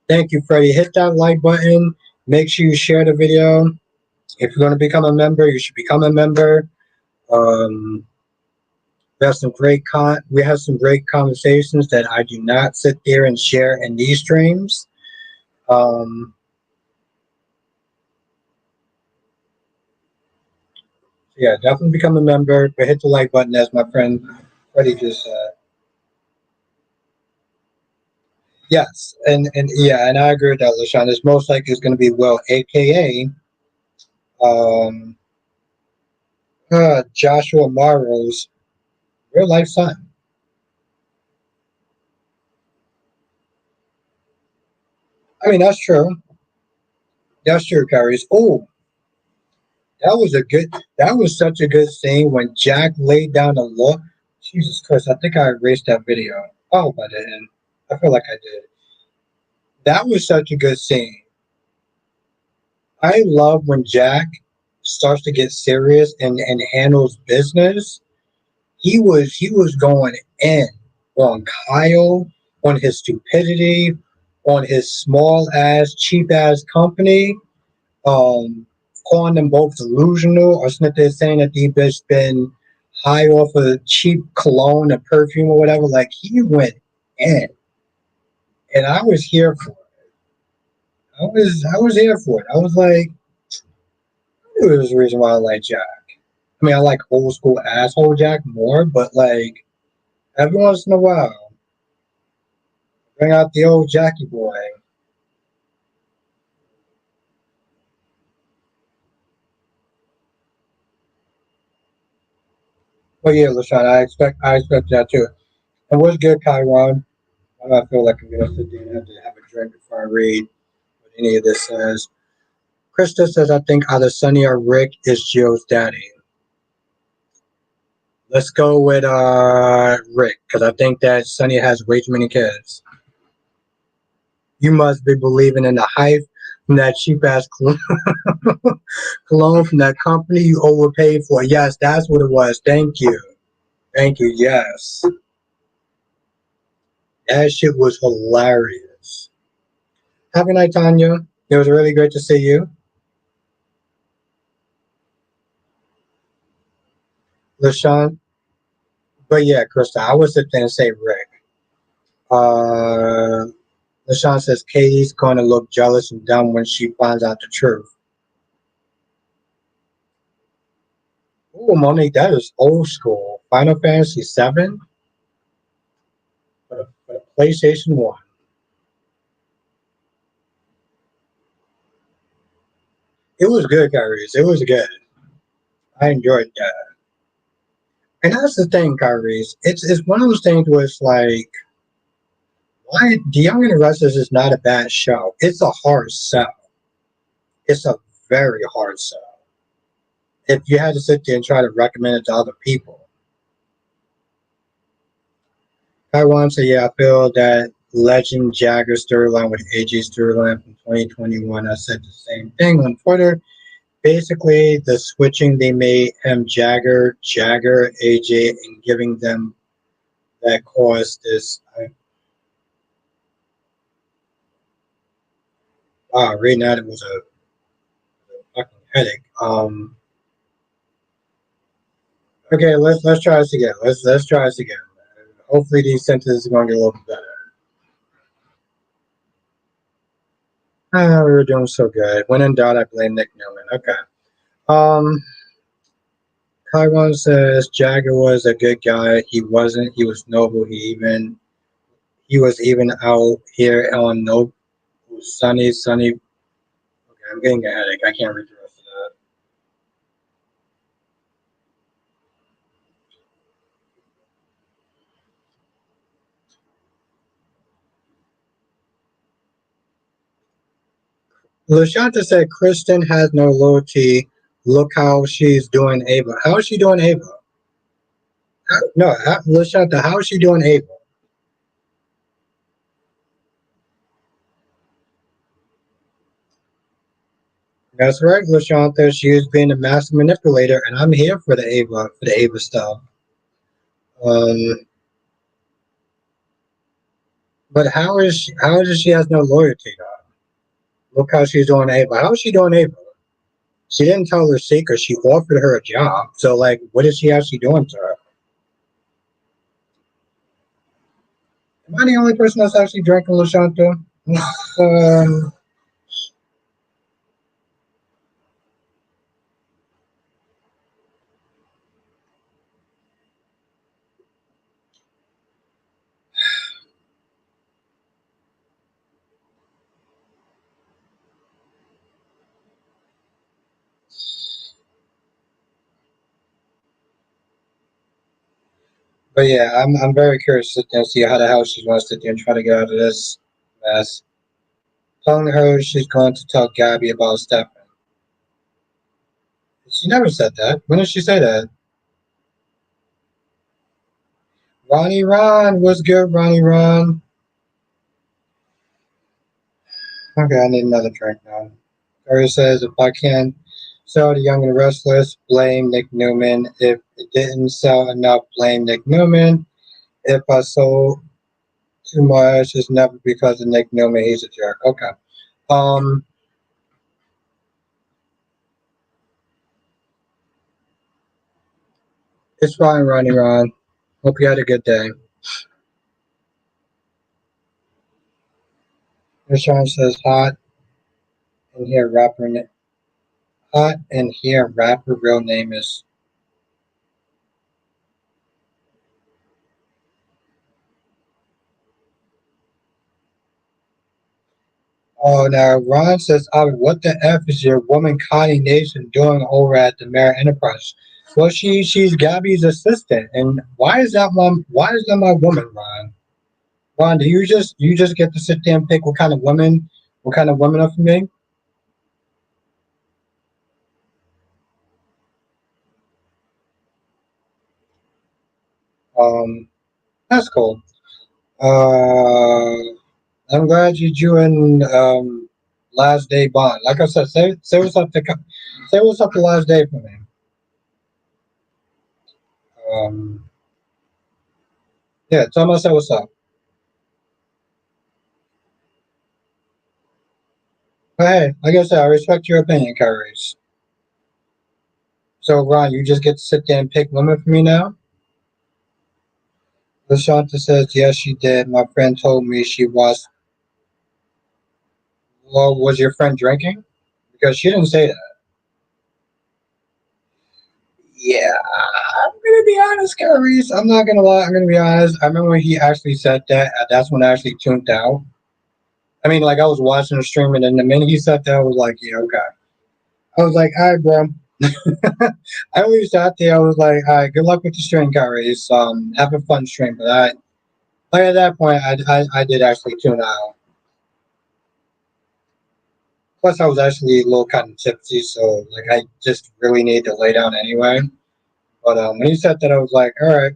thank you, Freddie. Hit that like button. Make sure you share the video. If you're going to become a member, you should become a member. Um, we have some great conversations that I do not sit there and share in these streams. Um, yeah, definitely become a member, but hit the like button as my friend Freddie just said. Yes, and yeah, and I agree with that, LaShawn. It's most likely it's going to be Will, aka um, Joshua Morrow's real life son. I mean, that's true. That's true, Carries. Oh, that was such a good scene when Jack laid down the law. Jesus Christ, I think I erased that video. I hope I didn't. I feel like I did. That was such a good scene. I love when Jack starts to get serious and handles business. He was going in on Kyle, on his stupidity, on his small ass, cheap ass company, um, calling them both delusional, or Smith is saying that the bitch been high off of cheap cologne or perfume or whatever. Like he went in, and I was here for it. I was here for it. I was like, there was a reason why I like Jack. I mean, I like old school asshole Jack more, but like every once in a while, bring out the old Jackie boy. But yeah, LaShawn, I expect that too. And what's good, Kyron? I feel like I'm gonna sit there and have to have a drink before I read what any of this says. Krista says, I think either Sonny or Rick is Jill's daddy. Let's go with Rick, because I think that Sonny has way too many kids. You must be believing in the hype from that cheap ass cologne from that company you overpaid for. Yes, that's what it was. Thank you. Thank you. Yes. That shit was hilarious. Have a good night, Tanya. It was really great to see you. LaShawn. But yeah, Krista, I would sit there and say Rick. Uh, LaShawn says Katie's going to look jealous and dumb when she finds out the truth. Oh, Monique, that is old school. Final Fantasy 7 for the PlayStation 1. It was good, Kyrie. It was good. I enjoyed that. And that's the thing, Kyrie. It's one of those things where it's like, why The Young and the Restless is not a bad show. It's a hard sell. It's a very hard sell. If you had to sit there and try to recommend it to other people. I want to say, yeah, I feel that Legend Jagger storyline with AJ storyline from 2021. I said the same thing on Twitter. Basically, the switching they made him Jagger, AJ, and giving them that caused this. Wow, reading that it was a fucking headache. Okay, let's try this again. Let's try this again. Hopefully these sentences are going to get a little bit better. Ah, we were doing so good. When in doubt, I blame Nick Newman. Okay. Um, Chiron says Jagger was a good guy. He wasn't. He was noble. He was even out here on no sunny. Okay, I'm getting a headache. I can't read the rest of that. Lashanta said Kristen has no loyalty. Look how she's doing Ava. How is she doing Ava? No, Lashanta, how is she doing Ava? That's right, Lashanta. She is being a master manipulator, and I'm here for the Ava stuff. Um, but how is she has no loyalty though? Look how she's doing Ava. How is she doing Ava? She didn't tell her secret. She offered her a job. So like, what is she actually doing to her? Am I the only person that's actually drinking Lashanta? um, but yeah, I'm very curious to see how the hell she's going to sit there and try to get out of this mess. Telling her she's going to tell Gabby about Stefan. She never said that. When did she say that? Ronnie Ron, what's good, Ronnie Ron? Okay, I need another drink now. Curry says, if I can sell the Young and Restless, blame Nick Newman. If it didn't sell enough, blame Nick Newman. If I sold too much, it's never because of Nick Newman. He's a jerk. Okay. Um, it's fine, Ronnie Ron. Hope you had a good day. Rashawn says, in here, hot in here, rapper real name is. Oh, now Ron says, what the F is your woman Connie Nation doing over at the Mare Enterprise? Well, she's Gabby's assistant, and why is that my woman, Ron? Ron, do you just get to sit there and pick what kind of women are for me? Um, that's cool. Uh, I'm glad you joined last day bond. Like I said, say what's up to last day for me. Um, yeah, tell me say what's up. But hey, like I said, I respect your opinion, Kyrie. So, Ron, you just get to sit there and pick women for me now? LaShanta says, yes, she did. My friend told me she was. Well, was your friend drinking? Because she didn't say that. Yeah, I'm gonna be honest, Kyrie. I'm not gonna lie. I'm gonna be honest. I remember when he actually said that. That's when I actually tuned out. I mean, like I was watching the stream, and then the minute he said that, I was like, yeah, okay. I was like, all right, bro. I always sat there. I was like, all right, good luck with the stream, Kyrie. Have a fun stream. But like at that point, I did actually tune out. Plus, I was actually a little kind of tipsy, so like I just really needed to lay down anyway. But when he said that, I was like, all right.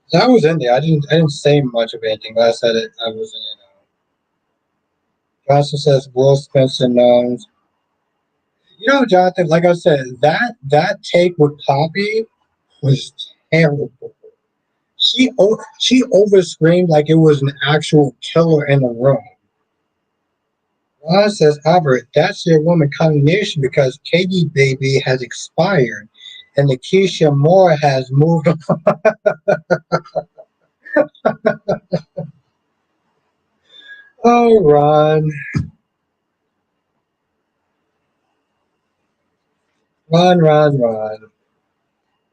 So I was in there. I didn't say much of anything, but I said it. I was in it. Johnson says Will Spencer knows. You know, Jonathan. Like I said, that take with Poppy was terrible. She over screamed like it was an actual killer in the room. Ron says, Albert, that's your woman combination because Katie Baby has expired and the Keisha Moore has moved on. Oh, Ron. Ron.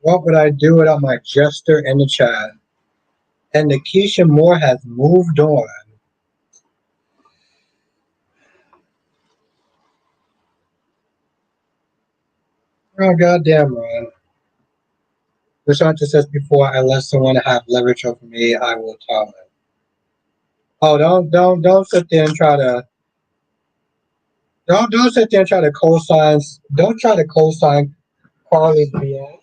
What would I do without my jester in the chat? And the Keisha Moore has moved on. Oh, goddamn, Ron. Rashanta says before I let someone have leverage over me, I will tell them. Oh, don't sit there and try to don't sit there and try to co-sign. Don't try to co-sign Carly's BS,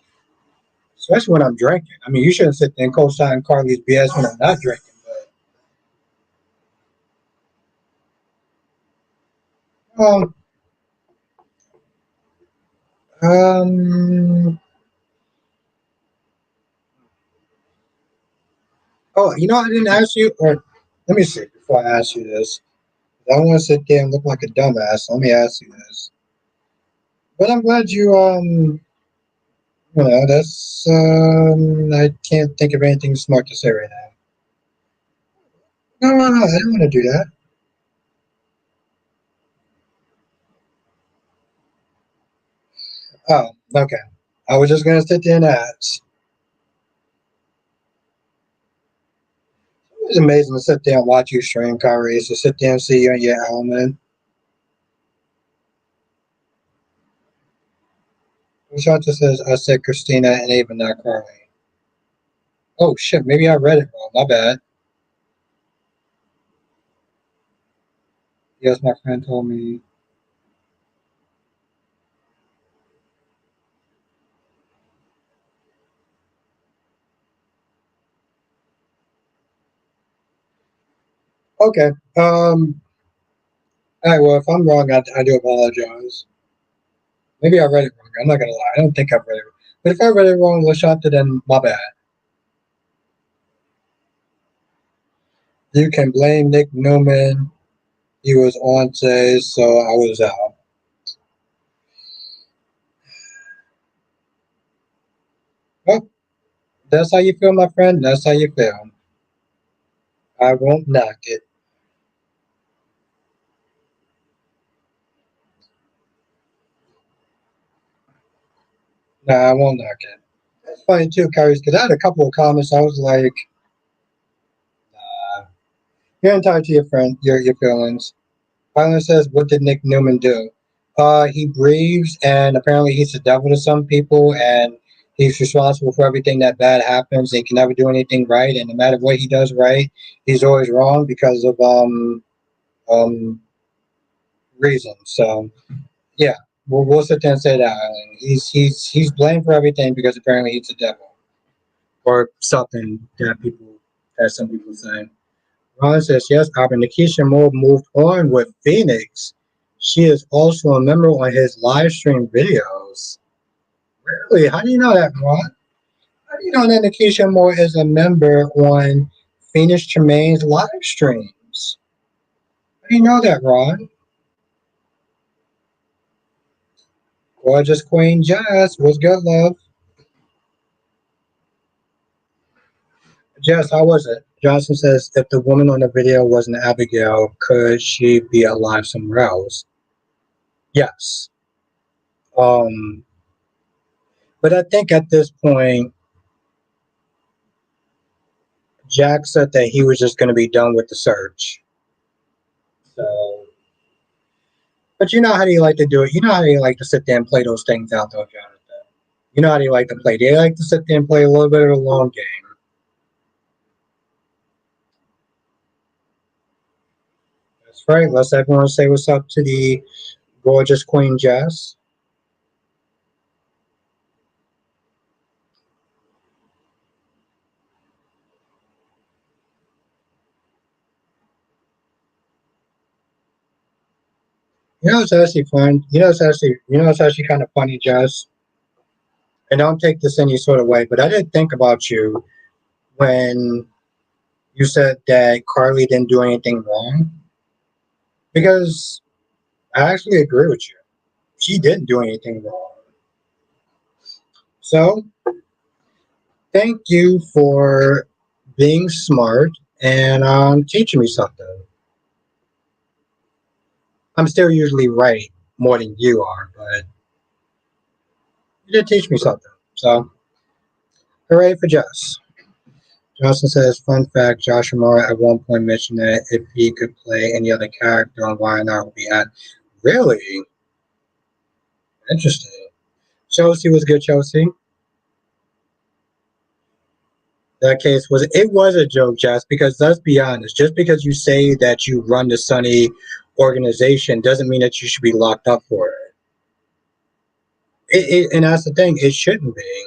especially when I'm drinking. I mean, you shouldn't sit there and co-sign Carly's BS when I'm not drinking. But um, oh, you know, I didn't ask you. Or let me see before I ask you this. I don't want to sit there and look like a dumbass. Let me ask you this. But I'm glad you know, that's I can't think of anything smart to say right now. No, I don't want to do that. Oh, okay. I was just gonna sit there and ask. It's amazing to sit there and watch you stream, Kyrie. To sit there and see you in your element. Shanta says, I said Christina and even not Carly. Oh shit, maybe I read it wrong. My bad. Yes, my friend told me. Okay. All right. Well, if I'm wrong, I do apologize. Maybe I read it wrong. I'm not gonna lie. I don't think I've read it wrong. But if I read it wrong, Lashanta, then my bad. You can blame Nick Newman. He was on today, so I was out. Well, that's how you feel, my friend. That's how you feel. I won't knock it. Nah, I won't knock it. That's funny too, Kyrie, because I had a couple of comments. I was like, you're entitled to your friend, your feelings. Violet says, what did Nick Newman do? He breathes, and apparently he's the devil to some people, and he's responsible for everything that bad happens. He can never do anything right, and no matter what he does right, he's always wrong because of um reasons. So yeah, we'll sit there and say that. And he's blamed for everything because apparently he's the devil or something that some people say. Ron says, yes, Albert. Nikisha Moore moved on with Phoenix. She is also a member on his live stream videos. Really? How do you know that, Ron? How do you know that Nikisha Moore is a member on Phoenix Tremaine's live streams? How do you know that, Ron? Gorgeous Queen Jazz. What's good, love? Jess, how was it? Johnson says, if the woman on the video wasn't Abigail, could she be alive somewhere else? Yes. Um, but I think at this point, Jack said that he was just going to be done with the search. So, but you know how they like to do it. You know how they like to sit there and play those things out, though, Jonathan. You know how they like to play. They like to sit there and play a little bit of a long game. That's right. Let's everyone say what's up to the gorgeous Queen Jess. You know it's actually fun. It's actually kind of funny, Jess. And don't take this any sort of way, but I did think about you when you said that Carly didn't do anything wrong because I actually agree with you. She didn't do anything wrong. So, thank you for being smart and teaching me something. I'm still usually right more than you are, but you did teach me something. So, hooray for Jess. Johnson says, fun fact, Josh Moore at one point mentioned that if he could play any other character on Why Not would be at. Really? Interesting. Chelsea was good, Chelsea. That case was it was a joke, Jess, because let's be honest, just because you say that you run the Sunny organization doesn't mean that you should be locked up for and that's the thing, it shouldn't be.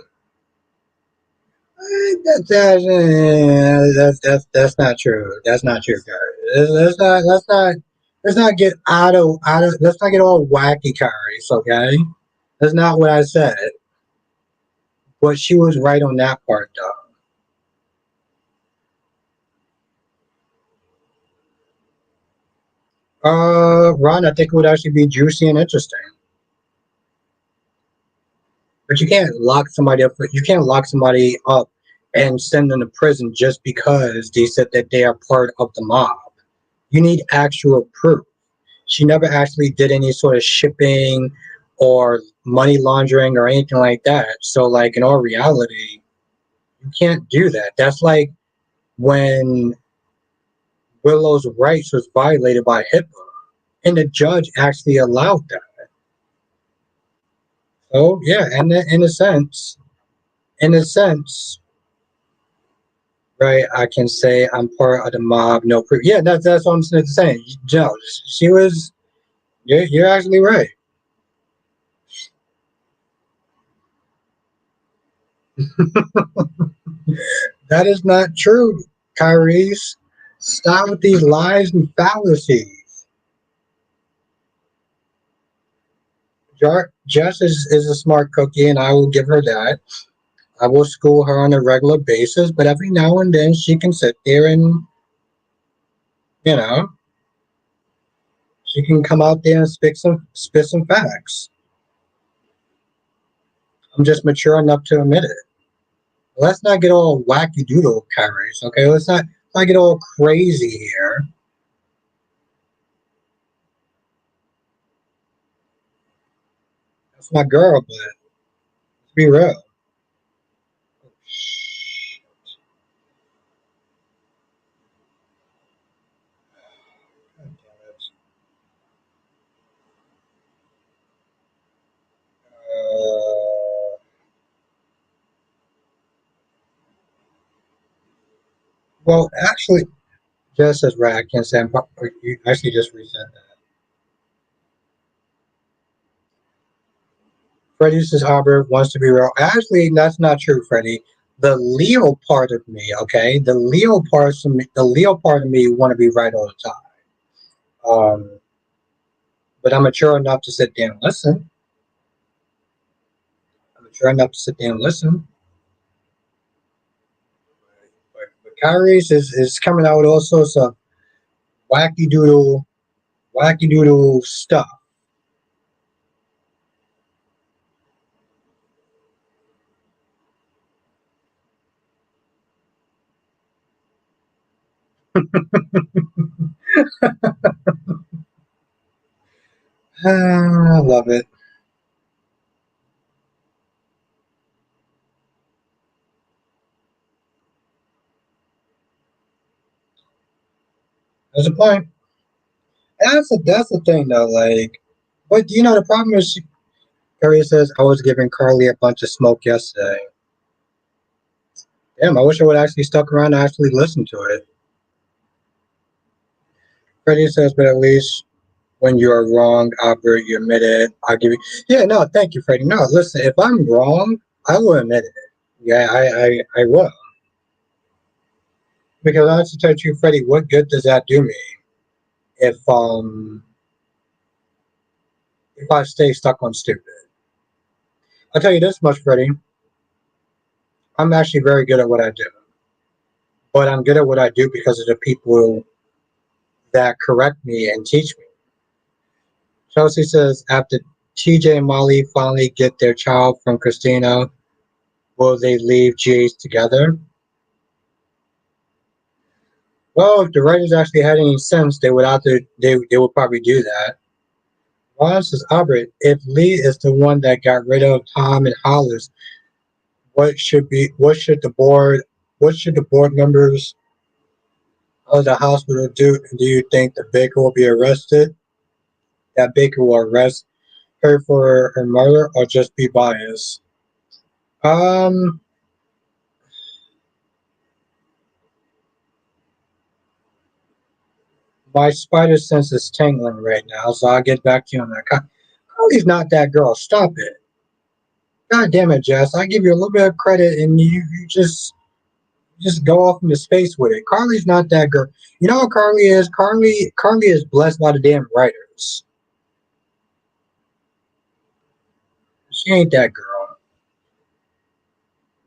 That's not true. That's not true, guys. Let's not get out of let's not get all wacky, Kyrie. Okay, that's not what I said. But she was right on that part, though. Ron, I think it would actually be juicy and interesting. But you can't lock somebody up. You can't lock somebody up and send them to prison just because they said that they are part of the mob. You need actual proof. She never actually did any sort of shipping or money laundering or anything like that. So, like in all reality, you can't do that. That's like when Willow's rights was violated by HIPAA, and the judge actually allowed that. So, yeah, and in a sense, right? I can say I'm part of the mob. No proof. Yeah, that's what I'm saying. Joe, she was. You're actually right. That is not true, Kyrie's. Stop with these lies and fallacies. Jess is a smart cookie, and I will give her that. I will school her on a regular basis, but every now and then she can sit there and, you know, she can come out there and spit some facts. I'm just mature enough to admit it. Let's not get all wacky doodle, Kyrie's, okay? Let's not get all crazy here. That's my girl, but let's be real. Well, actually, just as right, I can't say you actually just reset that. Freddie says Albert wants to be real. Actually, that's not true, Freddie. The Leo part of me, okay, the Leo part of me want to be right all the time. But I'm mature enough to sit there and listen. I'm mature enough to sit there and listen. But Kyrie's is coming out with all sorts of wacky doodle, wacky doodle stuff. I love it. There's a point. And that's the thing though. Like, but you know the problem is, Carrie says I was giving Carly a bunch of smoke yesterday. Damn, I wish I would actually stuck around and actually listened to it. Freddie says, but at least when you are wrong, Albert, you admit it. I'll give you. Yeah, no, thank you, Freddie. No, listen, if I'm wrong, I will admit it. Yeah, I will. Because honestly, to tell you, Freddie, what good does that do me if I stay stuck on stupid? I'll tell you this much, Freddie. I'm actually very good at what I do, but I'm good at what I do because of the people that correct me and teach me. Chelsea says after TJ and Molly finally get their child from Christina, will they leave GH together? Well, if the writers actually had any sense, they would probably do that. Ron says, Abbott, if Lee is the one that got rid of Tom and Hollis, what should the board members of the hospital do? Do you think the baker will be arrested? That baker will arrest her for her murder or just be biased? Um, my spider sense is tingling right now, so I'll get back to you on that. Carly's not that girl. Stop it. God damn it, Jess. I give you a little bit of credit and you just go off into space with it. Carly's not that girl. You know what Carly is? Carly is blessed by the damn writers. She ain't that girl.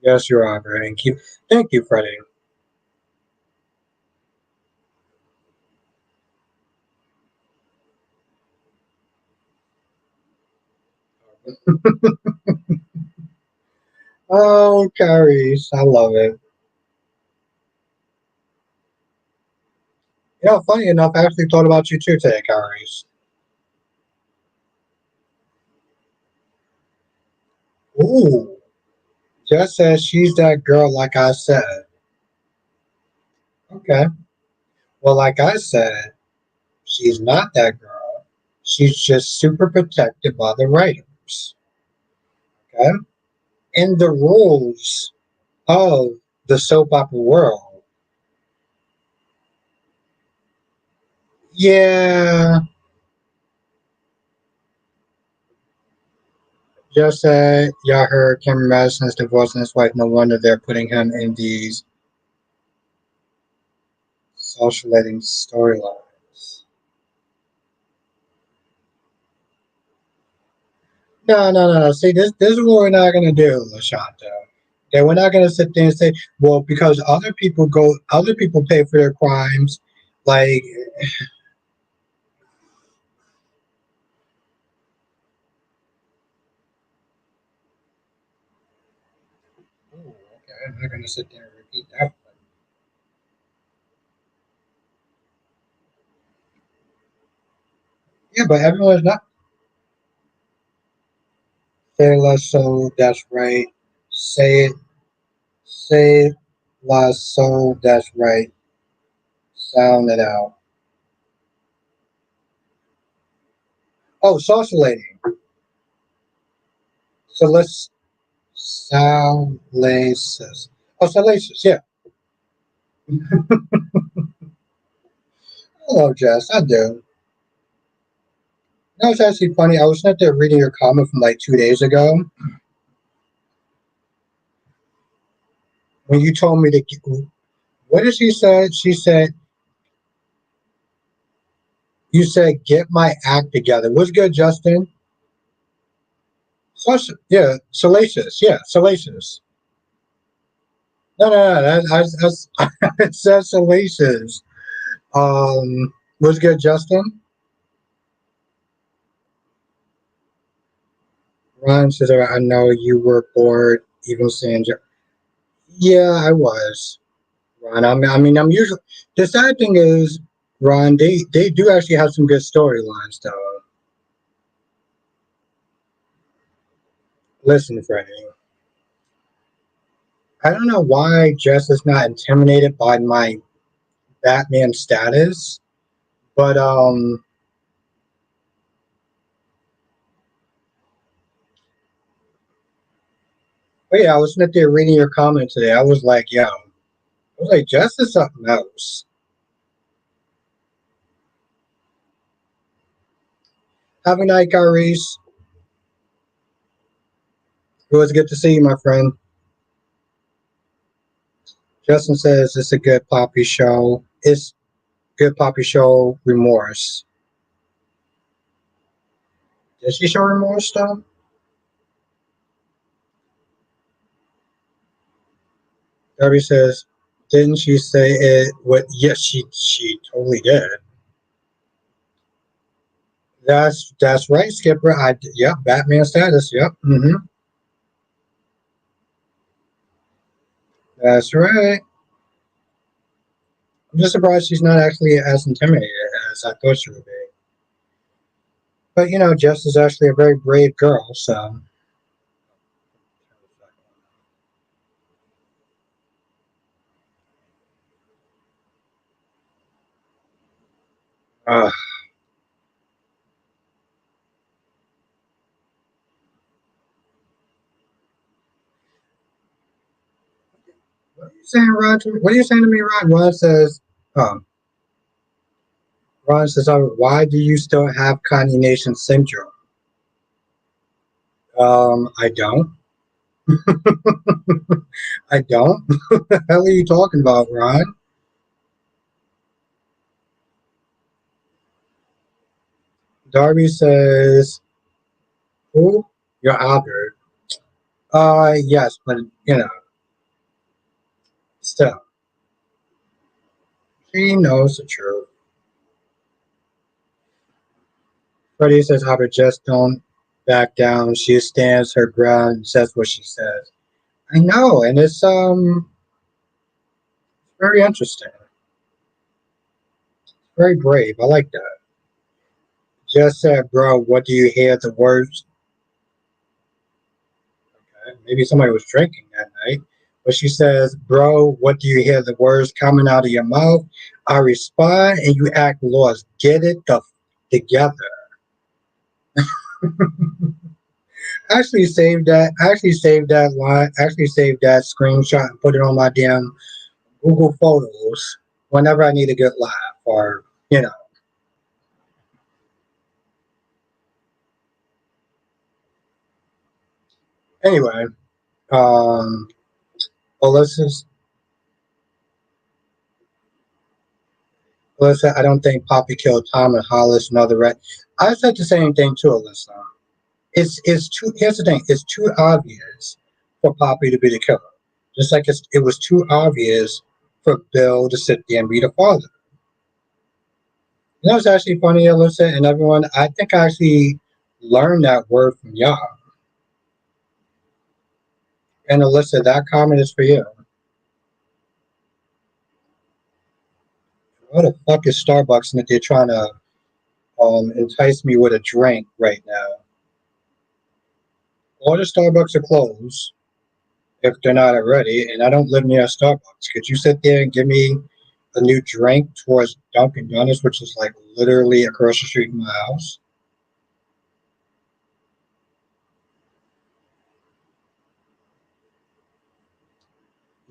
Yes, you are, and keep. Thank you, Freddie. Oh, Carries, I love it. You know, funny enough, I actually thought about you too today, Carries. Ooh, Jess says she's that girl, like I said. Okay. Well, like I said, she's not that girl. She's just super protected by the writers. Okay. In the rules of the soap opera world, yeah, just y'all heard Cameron Madison's divorcing his wife. No wonder they're putting him in these socializing storylines. No. See, this is what we're not gonna do, Lashanta. Okay, we're not gonna sit there and say, well, because other people pay for their crimes. Like, oh, okay, I'm not gonna sit there and repeat that. Yeah, but everyone's not. Say less so. That's right. Say it. Say less so. That's right. Sound it out. Oh, socialating. So let's salacious. Oh, salacious. Yeah. I love Jess. I do. That was actually funny. I was sitting there reading your comment from like 2 days ago when you told me to. What did she say? She said, "You said get my act together." What's good, Justin? Yeah, salacious. Yeah, salacious. No. It says salacious. What's good, Justin? Ron says, "I know you were bored, even saying." Yeah, I was. Ron. I'm usually the sad thing is, Ron. They do actually have some good storylines, though. Listen, Freddie. I don't know why Jess is not intimidated by my Batman status, but but yeah, I was sitting there reading your comment today. I was like, yo, I was like, Jess is something else. Have a night, Reese. It was good to see you, my friend. Justin says it's a good poppy show. It's good poppy show remorse. Did she show remorse though? Darby says, didn't she say it? What? Yes, she totally did. That's right, Skipper. Yep, Batman status. Yep. That's right. I'm just surprised she's not actually as intimidated as I thought she would be. But Jess is actually a very brave girl, so uh, what are you saying, Roger? What are you saying to me, Ron? Um, Ron says, why do you still have Kanye Nation syndrome? I don't. I don't. What the hell are you talking about, Ron? Darby says, who? You're Albert. Yes, but still, she knows the truth. Freddie says, Albert, just don't back down. She stands her ground and says what she says. I know, and it's very interesting, very brave. I like that. Just said, bro, what do you hear the words? Okay, maybe somebody was drinking that night. But she says, bro, what do you hear the words coming out of your mouth? I respond and you act lost. Get it the together. Actually saved that. Actually saved that line. Actually saved that screenshot and put it on my damn Google Photos whenever I need a good laugh or Anyway, um, Alyssa's Alyssa, I don't think Poppy killed Tom and Hollis and other red. I said the same thing too, Alyssa. It's too. Here's the thing. It's too obvious for Poppy to be the killer. Just like it was too obvious for Bill to sit there and be the father. And that was actually funny, Alyssa, and everyone. I think I actually learned that word from y'all. And Alyssa, that comment is for you. What the fuck is Starbucks and that they're trying to entice me with a drink right now? All the Starbucks are closed if they're not already, and I don't live near a Starbucks. Could you sit there and give me a new drink towards Dunkin' Donuts, which is like literally across the street from my house?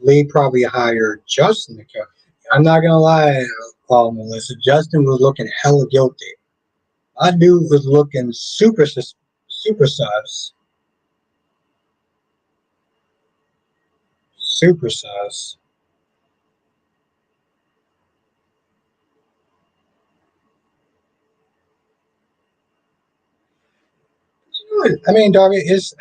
Lee probably hired Justin to kill. I'm not gonna lie, Melissa. Justin was looking hella guilty. I dude was looking super sus, super sus. I mean, Darby is.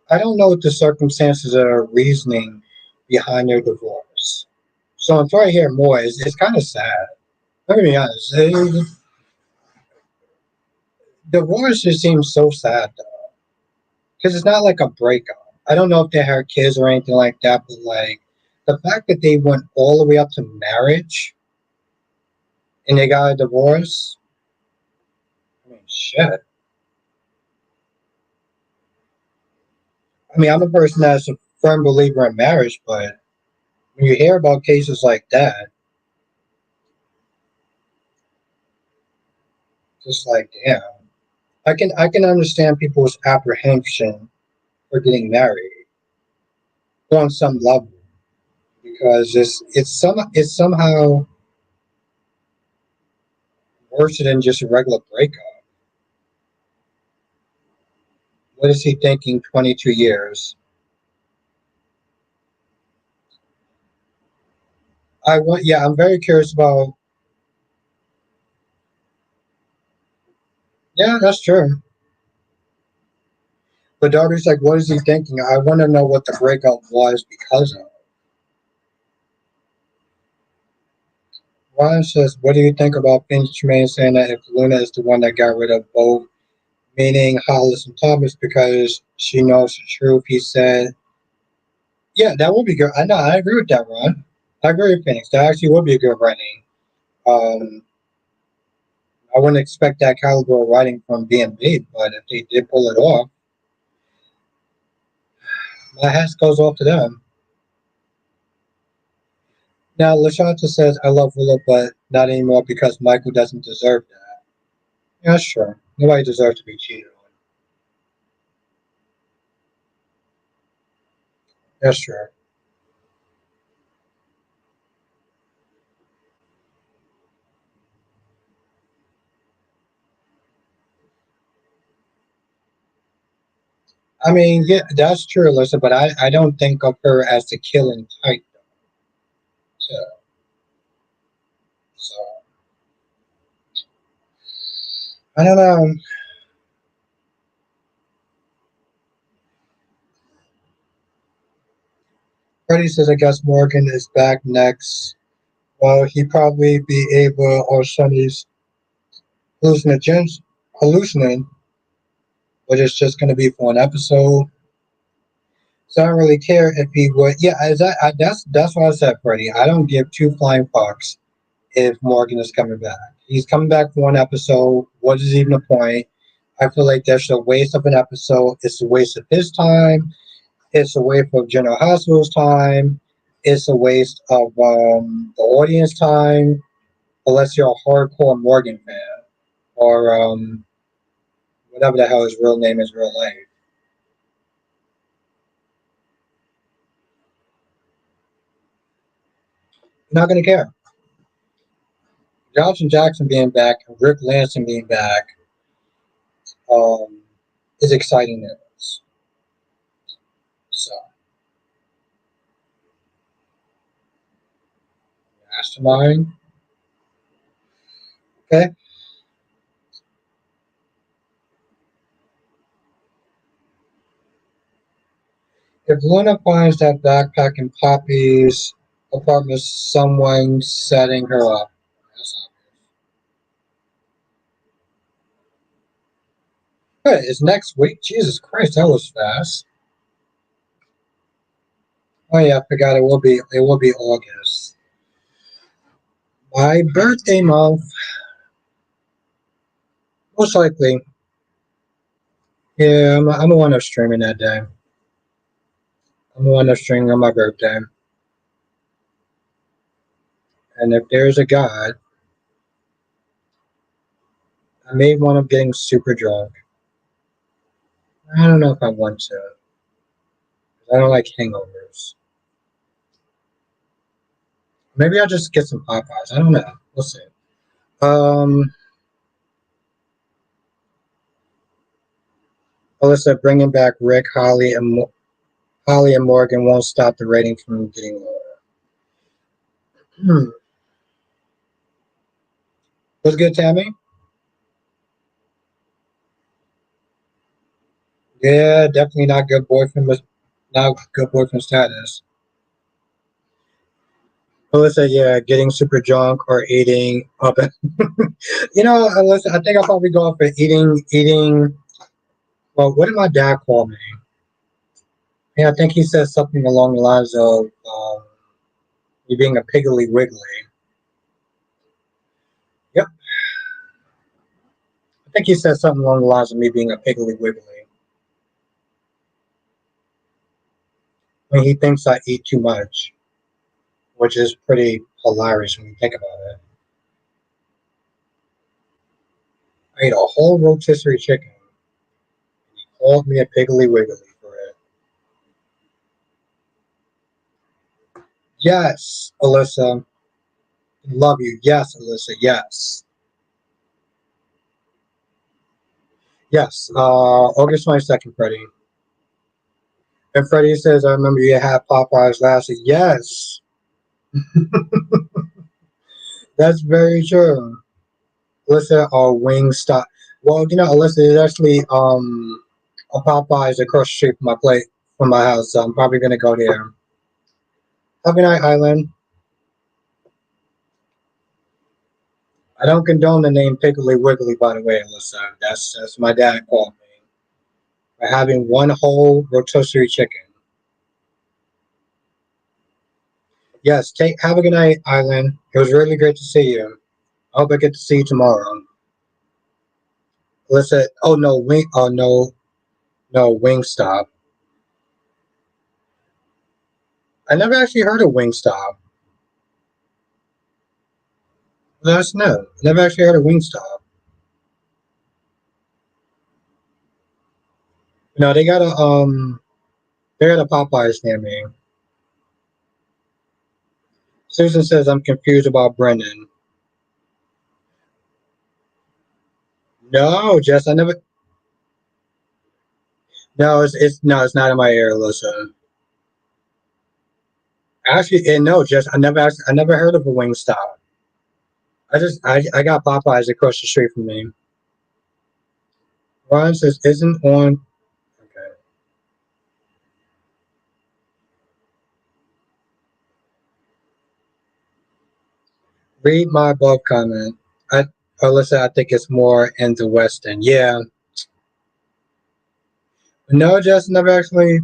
I don't know what the circumstances or reasoning behind their divorce. So until I hear more, it's kind of sad. Let me be honest. Divorce just seems so sad though, because it's not like a breakup. I don't know if they had kids or anything like that, but like the fact that they went all the way up to marriage and they got a divorce. I mean, shit. I mean, I'm a person that's a firm believer in marriage, but when you hear about cases like that, just like damn. I can understand people's apprehension for getting married on some level because it's somehow worse than just a regular breakup. What is he thinking? 22 years. Yeah, I'm very curious about. Yeah, that's true. But Darby's like, what is he thinking? I want to know what the breakup was because of. Ryan says, what do you think about Phoenix Tremaine saying that if Luna is the one that got rid of both, meaning Hollis and Thomas, because she knows the truth? He said, yeah, that would be good. I know, I agree with that, Ron. I agree with Phoenix. That actually would be a good writing. Um, I wouldn't expect that caliber of writing from B&B, but if they did pull it off, my hat goes off to them. Now, Lashanta says, I love Willow, but not anymore because Michael doesn't deserve that. Yeah, sure. Nobody deserves to be cheated on. That's true. I mean, yeah, that's true, Alyssa, but I don't think of her as the killing type. So, so I don't know. Freddie says, I guess Morgan is back next. Well, he probably be able, or Sonny's hallucinogens, hallucinating, but it's just going to be for an episode. So I don't really care if he would. Yeah, that's what I said, Freddie. I don't give two flying fucks if Morgan is coming back. He's coming back for one episode. What is even the point? I feel like that's a waste of an episode. It's a waste of his time. It's a waste of General Hospital's time. It's a waste of the audience time, unless you're a hardcore Morgan fan or whatever the hell his real name is, real life. You're not gonna care. Johnson Jackson being back, Rick Lansing being back, um, is exciting news. So, Mastermind. Okay. If Luna finds that backpack in Poppy's apartment, someone setting her up. That's good. It's next week. Jesus Christ, that was fast. Oh yeah, I forgot it will be August. My birthday month. Most likely. Yeah, I'm the one that's streaming that day. I'm the one that's streaming on my birthday. And if there's a God, I may want up getting super drunk. I don't know if I want to. I don't like hangovers. Maybe I'll just get some Popeyes. I don't know. We'll see. Um, Alyssa, bringing back Rick, Holly, and Morgan won't stop the rating from getting lower. Hmm. What's good, Tammy? Yeah, definitely not good boyfriend, but not good boyfriend status. Alyssa, yeah, getting super drunk or eating up. Alyssa, I think I'll probably go for eating. Well, what did my dad call me? Yeah, I think he said something along the lines of you being a piggly wiggly. Yep, I think he said something along the lines of me being a piggly wiggly. I mean, he thinks I eat too much, which is pretty hilarious when you think about it. I ate a whole rotisserie chicken. He called me a piggly wiggly for it. Yes, Alyssa. Love you. Yes, Alyssa. Yes. Yes. August 22nd, Freddie. And Freddie says, I remember you had Popeyes last week. Yes. That's very true. Alyssa or Wingstop. Well, Alyssa is actually a Popeyes across the street from my plate from my house, so I'm probably gonna go there. Have a night, Island. I don't condone the name Piggly Wiggly, by the way, Alyssa. That's my dad called me for having one whole rotisserie chicken. Yes, have a good night, Island. It was really great to see you. I hope I get to see you tomorrow. Alyssa, oh no, no, Wingstop. I never actually heard of Wingstop. Let us know. Never actually heard of Wingstop. No, they got a Popeyes near me. Susan says I'm confused about Brendan. No, Jess, I never. No, it's not in my ear. Listen, actually, no, Jess, I never heard of a Wingstop. I got Popeyes across the street from me. Ron says isn't on. Okay, read my above comment. I Alyssa, I think it's more in the West End. Yeah, no, Jess, never actually.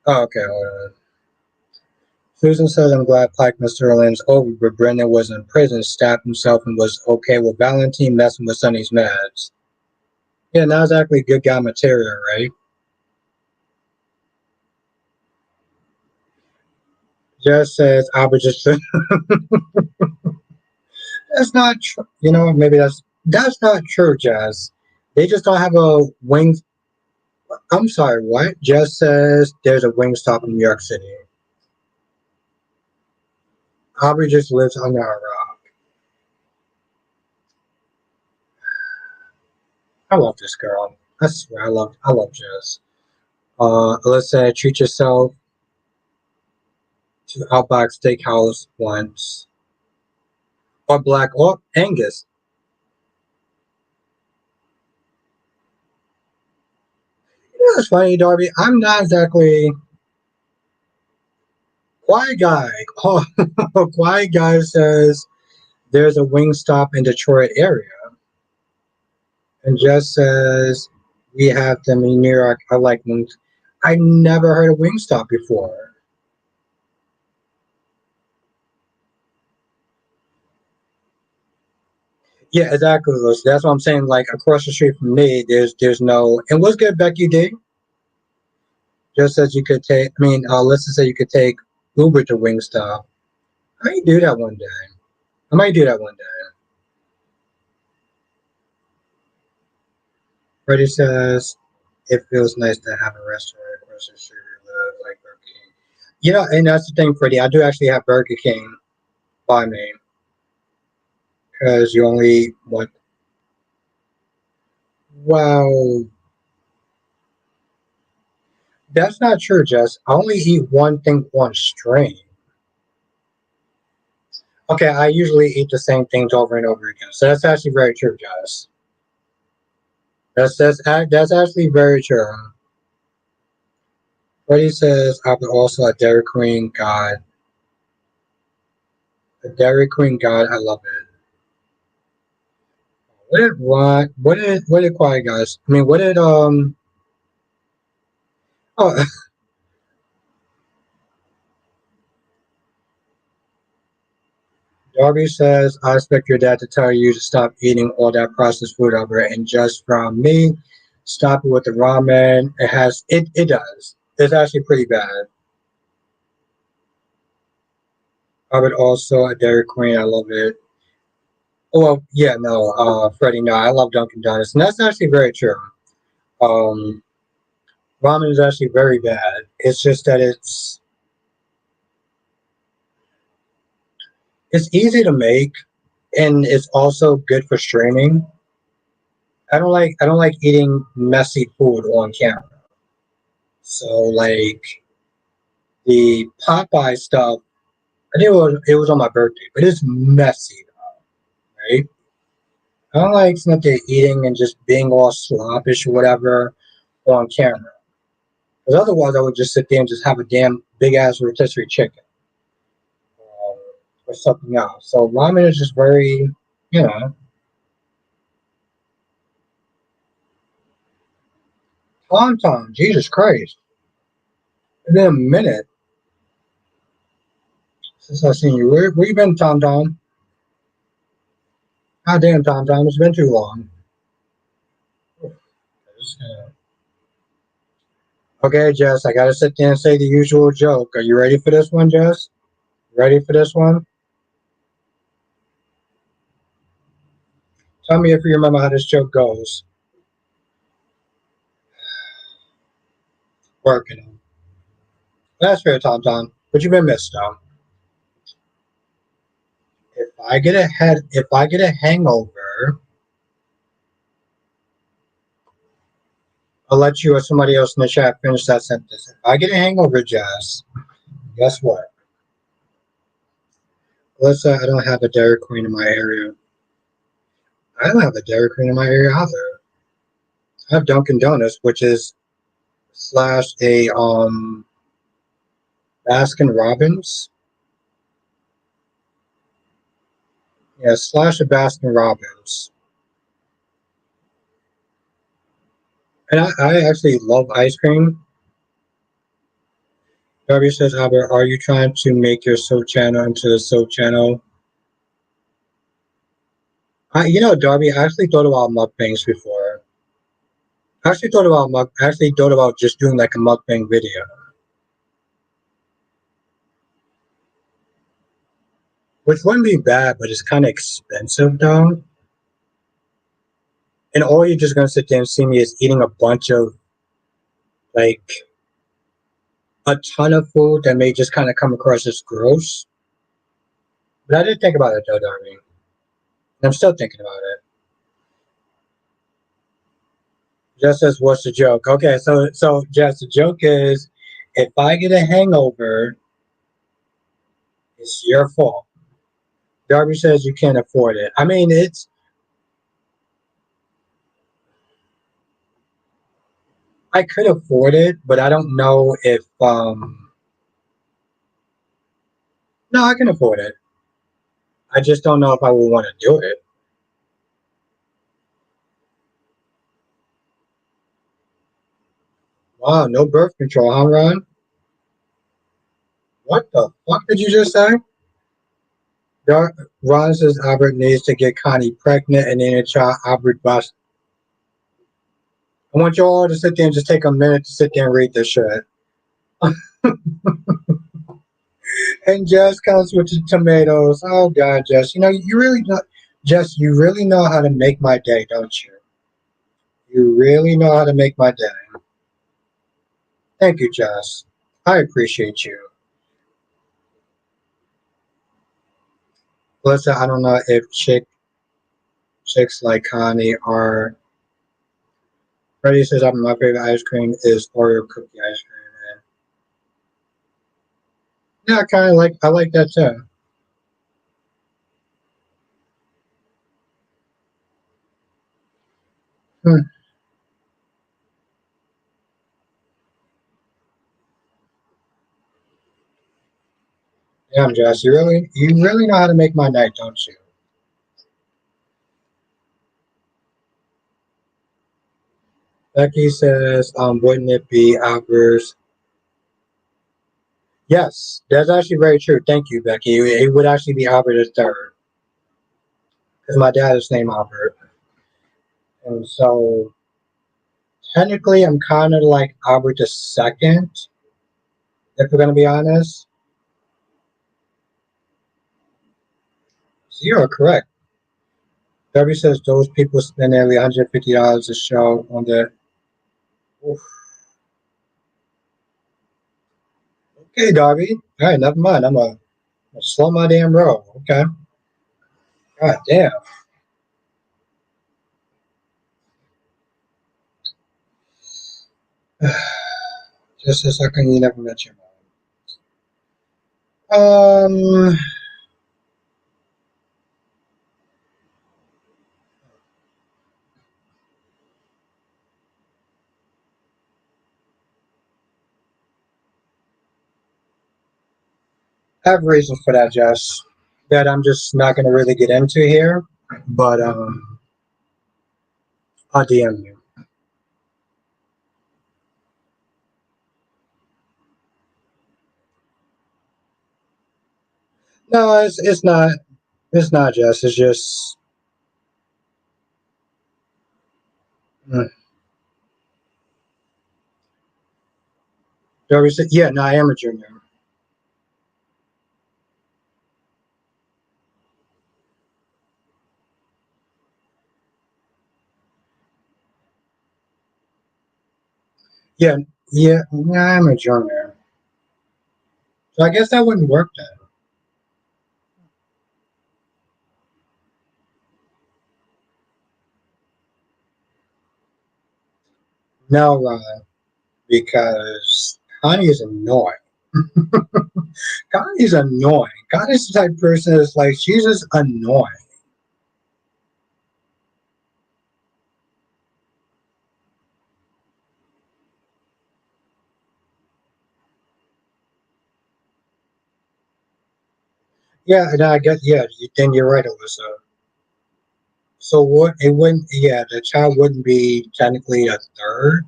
Oh, okay, hold on. Susan says, I'm glad Pike Mr. Lynn's over, but Brendan was in prison, stabbed himself, and was okay with Valentine messing with Sonny's meds. Yeah, now it's actually good guy material, right? Jess says, Albert just that's not true. You know, maybe that's not true, Jess. They just don't have a wing. I'm sorry, what? Jess says there's a wing stop in New York City. Aubrey just lives under a rock. I love this girl. I swear, I love Jess. Alyssa, treat yourself to Outback Steakhouse once, or Black or Angus. You know, it's funny, Darby. I'm not exactly quiet guy. Oh, quiet guy says there's a wing stop in Detroit area, and just says we have them in New York. I like wings. I never heard of Wingstop before. Yeah, exactly. That's what I'm saying. Like across the street from me, there's no. And what's good, Becky D? Just says you could take. I mean, let's just say you could take Uber to Wingstop. I might do that one day. I might do that one day. Freddie says it feels nice to have a restaurant across the street like Burger King. You know, and that's the thing, Freddie. I do actually have Burger King by me because you only want. Well, that's not true, Jess. I only eat one thing one string. Okay, I usually eat the same things over and over again. So that's actually very true, Jess. That's actually very true. Freddie says I'm also a Dairy Queen god. A Dairy Queen god. I love it. What did Ron? What did Quiet Guys? I mean, what did Oh, Darby says I expect your dad to tell you to stop eating all that processed food over it, and just from me, stop it with the ramen. It does. It's actually pretty bad. I would also a Dairy Queen. I love it. Oh, well, yeah, no, Freddie, no, I love Dunkin' Donuts, and that's actually very true. Um, Ramen is actually very bad. It's just that it's easy to make, and it's also good for streaming. I don't like eating messy food on camera. So like the Popeye stuff, I think it was on my birthday, but it's messy, right? I don't like sitting there eating and just being all sloppish or whatever on camera. Because otherwise, I would just sit there and just have a damn big ass rotisserie chicken. or something else. So ramen is just very, you know, Tom, Jesus Christ. It's been a minute since I've seen you. Where you been, Tom? God damn, Tom, it's been too long. Okay, Jess, I gotta sit there and say the usual joke. Are you ready for this one, Jess? Ready for this one? Tell me if you remember how this joke goes. Working. That's fair, Tom. But you've been missed, though. If I get a hangover, I'll let you or somebody else in the chat finish that sentence. If I get a hangover, Jess, guess what? Alyssa, I don't have a Dairy Queen in my area. I don't have a Dairy Queen in my area either. I have Dunkin' Donuts, which is slash a Baskin Robbins. Yeah, slash a Baskin Robbins. And I actually love ice cream. Darby says, Albert, are you trying to make your soap channel into a soap channel? Darby, I actually thought about mukbangs before. I actually thought about just doing like a mukbang video. Which wouldn't be bad, but it's kind of expensive though. And all you're just gonna sit there and see me is eating a bunch of like a ton of food that may just kind of come across as gross. But I did think about it though, Darby. And I'm still thinking about it. Just as what's the joke? Okay, so Jess, the joke is if I get a hangover, it's your fault. Darby says you can't afford it. I mean, I could afford it, but I don't know if no, I can afford it. I just don't know if I would want to do it. Wow, no birth control, huh, Ron? What the fuck did you just say? Ron says Albert needs to get Connie pregnant and then a child Albert bust. I want you all to sit there and just take a minute to sit there and read this shit. And Jess comes with the tomatoes. Oh God, Jess, you really know how to make my day, don't you? You really know how to make my day. Thank you, Jess. I appreciate you. Listen, I don't know if chicks like Connie are. Freddie says, my favorite ice cream is Oreo cookie ice cream. And yeah, I like that too. Hmm. Damn, Jess, you really know how to make my night, don't you? Becky says, wouldn't it be Albert's? Yes, that's actually very true. Thank you, Becky. It would actually be Albert the third because my dad is named Albert, and so technically I'm kind of like Albert the second, if we're gonna be honest. So you're correct. Debbie says those people spend nearly $150 a show on the. Oof. Okay, Darby. All right, never mind. I'm gonna slow my damn roll. Okay. God damn. Just a second. You never met your mom. I have reasons for that, Jess. that I'm just not going to really get into here, but I'll DM you. No, it's not. It's not just. It's just. Mm. Yeah, no, I am a junior. Yeah, yeah, I'm a junior. So I guess that wouldn't work then. No, because Connie is annoying. Connie's annoying. Connie's the type of person that's like she's just annoying. Yeah, and I guess yeah. Then you're right, Alyssa. So what? It wouldn't. Yeah, the child wouldn't be technically a third.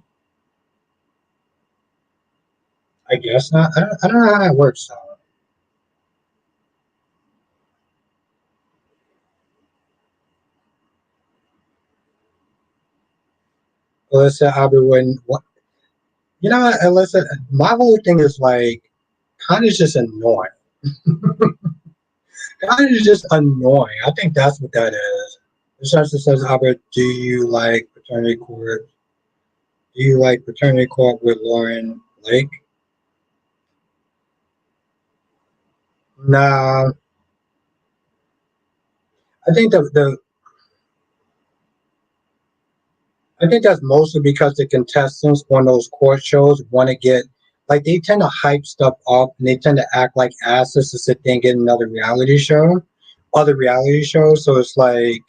I guess not. I don't know how that works though. Alyssa, I wouldn't. What? You know what, Alyssa? My whole thing is like Connie's just annoying. Connie's just annoying. I think that's what that is. It says, Albert, do you like paternity court? Do you like paternity court with Lauren Lake? Nah, I think I think that's mostly because the contestants on those court shows want to get like they tend to hype stuff up and they tend to act like asses to sit there and get another reality show, other reality shows. So it's like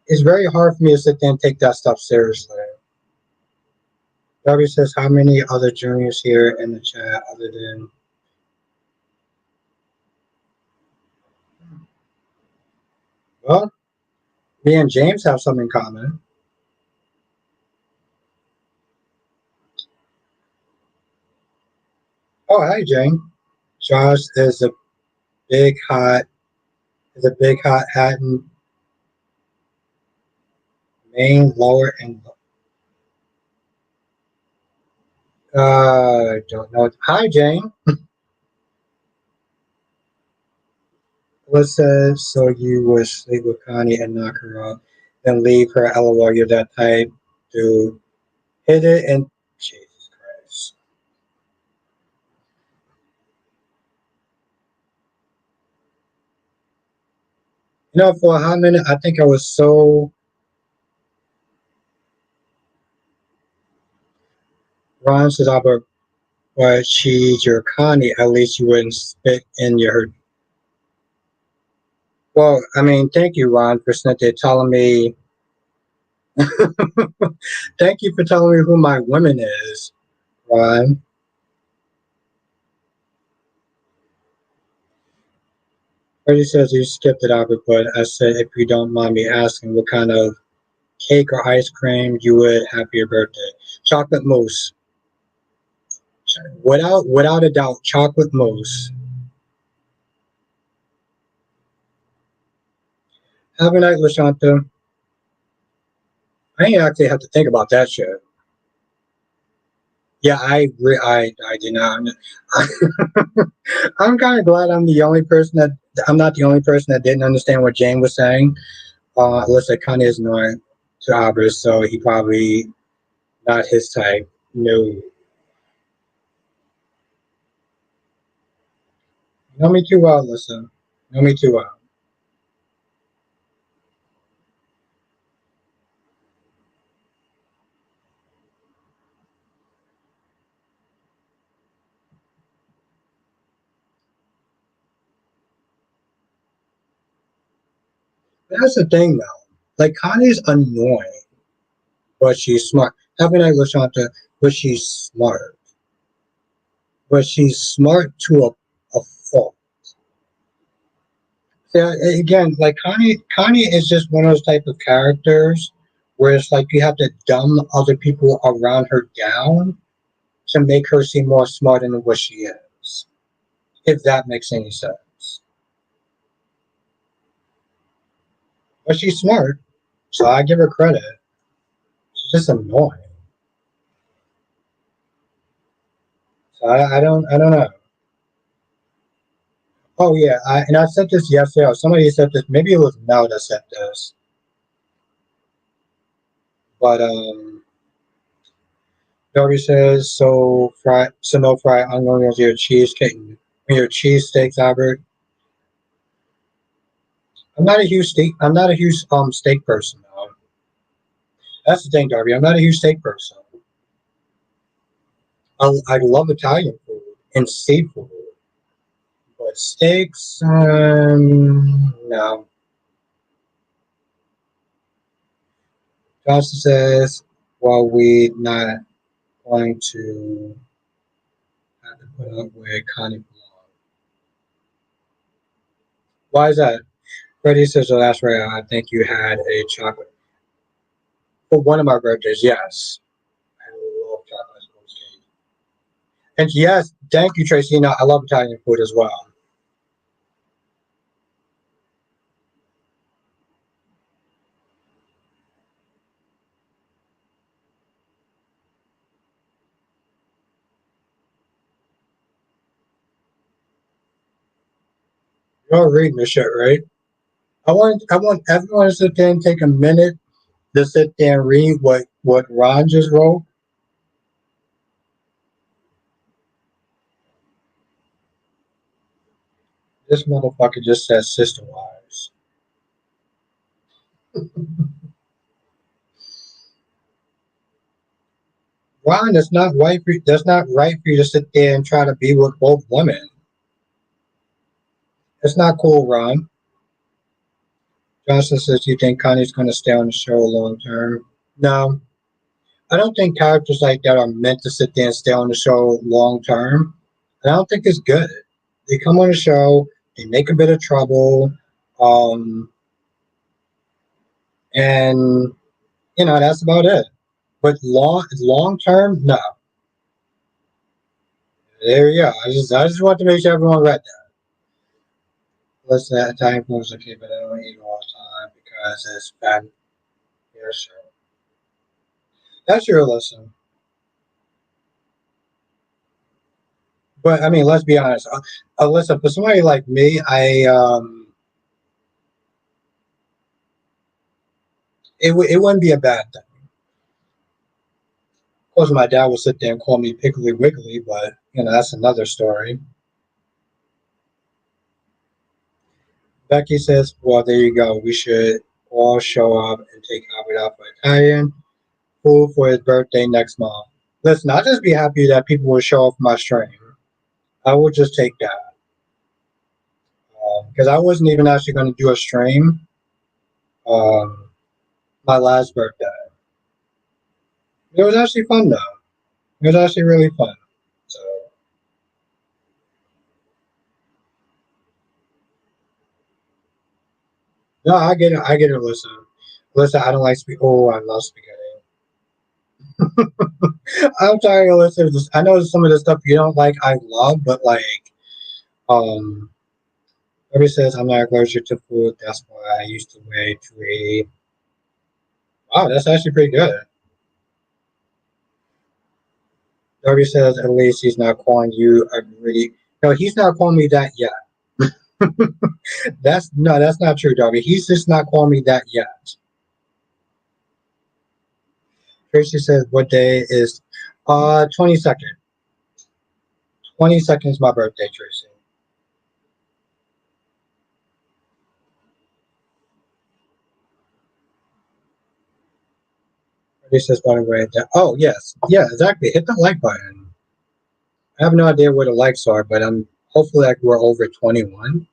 it's very hard for me to sit there and take that stuff seriously. Darby says, how many other juniors here in the chat other than well, me and James have some in common. Oh, hi, Jane. Josh big hot is a big hot hat in Maine, lower and don't know. Hi, Jane. What says so you would sleep with Connie and knock her up, then leave her? LOL, you're that type, dude. Hit it and Jesus Christ. You know, for a hot minute, I think I was so Ron says, Albert, but she's your Connie. At least you wouldn't spit in your. Well, I mean, thank you, Ron, for sitting there telling me. Thank you for telling me who my woman is, Ron. Freddie says you skipped it, Albert, but I said if you don't mind me asking, what kind of cake or ice cream you would have for your birthday? Chocolate mousse, without a doubt, chocolate mousse. Have a night, Lashanta. I ain't actually have to think about that shit. Yeah, I do not. I'm kind of glad I'm not the only person that didn't understand what Jane was saying. It looks like Kanye is annoying to Albert, so he probably not his type. No, you know me too well. Listen, you know me too well. But that's the thing, though. Like Kanye's annoying, but she's smart. Have a night, Lashanta, but she's smart. But she's smart to a fault. Yeah, again, like Connie is just one of those type of characters where it's like you have to dumb other people around her down to make her seem more smart than what she is. If that makes any sense. But she's smart, so I give her credit. She's just annoying. So I don't know. Oh yeah, I said this yesterday. Or somebody said this. Maybe it was Mel that said this. But Darby says so no fry onion with your cheesecake, your cheesesteaks, Albert. I'm not a huge steak person though. That's the thing, Darby. I'm not a huge steak person. I love Italian food and seafood, but steaks, no. Johnson says, well, we not going to have to put up with Connie Blanc. Why is that? Freddie says, oh, that's right. I think you had a chocolate for one of my birthdays. Yes, I love chocolate cake. And yes, thank you, Tracy. You know, I love Italian food as well. You're reading this shit, right? I want everyone to sit there and take a minute to sit there and read what Ron just wrote. This motherfucker just says sister wives. Ron, that's not right for you to sit there and try to be with both women. It's not cool, Ron. Johnson says, you think Connie's going to stay on the show long term? No, I don't think characters like that are meant to sit there and stay on the show long term. And I don't think it's good. They come on the show, they make a bit of trouble, um, and that's about it. But long term, no. There you go. I just want to make sure everyone read that. Listen, that Italian food is okay, but I don't eat it all the time because it's bad. Yeah, sure. That's your listen. But I mean, let's be honest. Listen, for somebody like me, it wouldn't be a bad thing. Of course, my dad would sit there and call me Piggly Wiggly, but that's another story. Becky says, "Well, there you go. We should all show up and take Albert out for Italian food for his birthday next month." Listen, I'll just be happy that people will show up for my stream. I will just take that because I wasn't even actually going to do a stream um, my last birthday. It was actually fun though. It was actually really fun. So no, I get it. I get it. Listen. I don't like spaghetti. Oh, I love spaghetti. I'm sorry, listen. I know some of the stuff you don't like. I love, but like, um, everybody says I'm not allergic to food. That's why I used to weigh 280. Wow, that's actually pretty good. Darby says at least he's not calling you a really. No, he's not calling me that yet. That's not true, Darby. He's just not calling me that yet. Tracy says what day is 22nd. 22nd is my birthday, Tracy. Tracy says by the way that yes. Yeah, exactly. Hit the like button. I have no idea where the likes are, but I'm hopefully like we're over 21.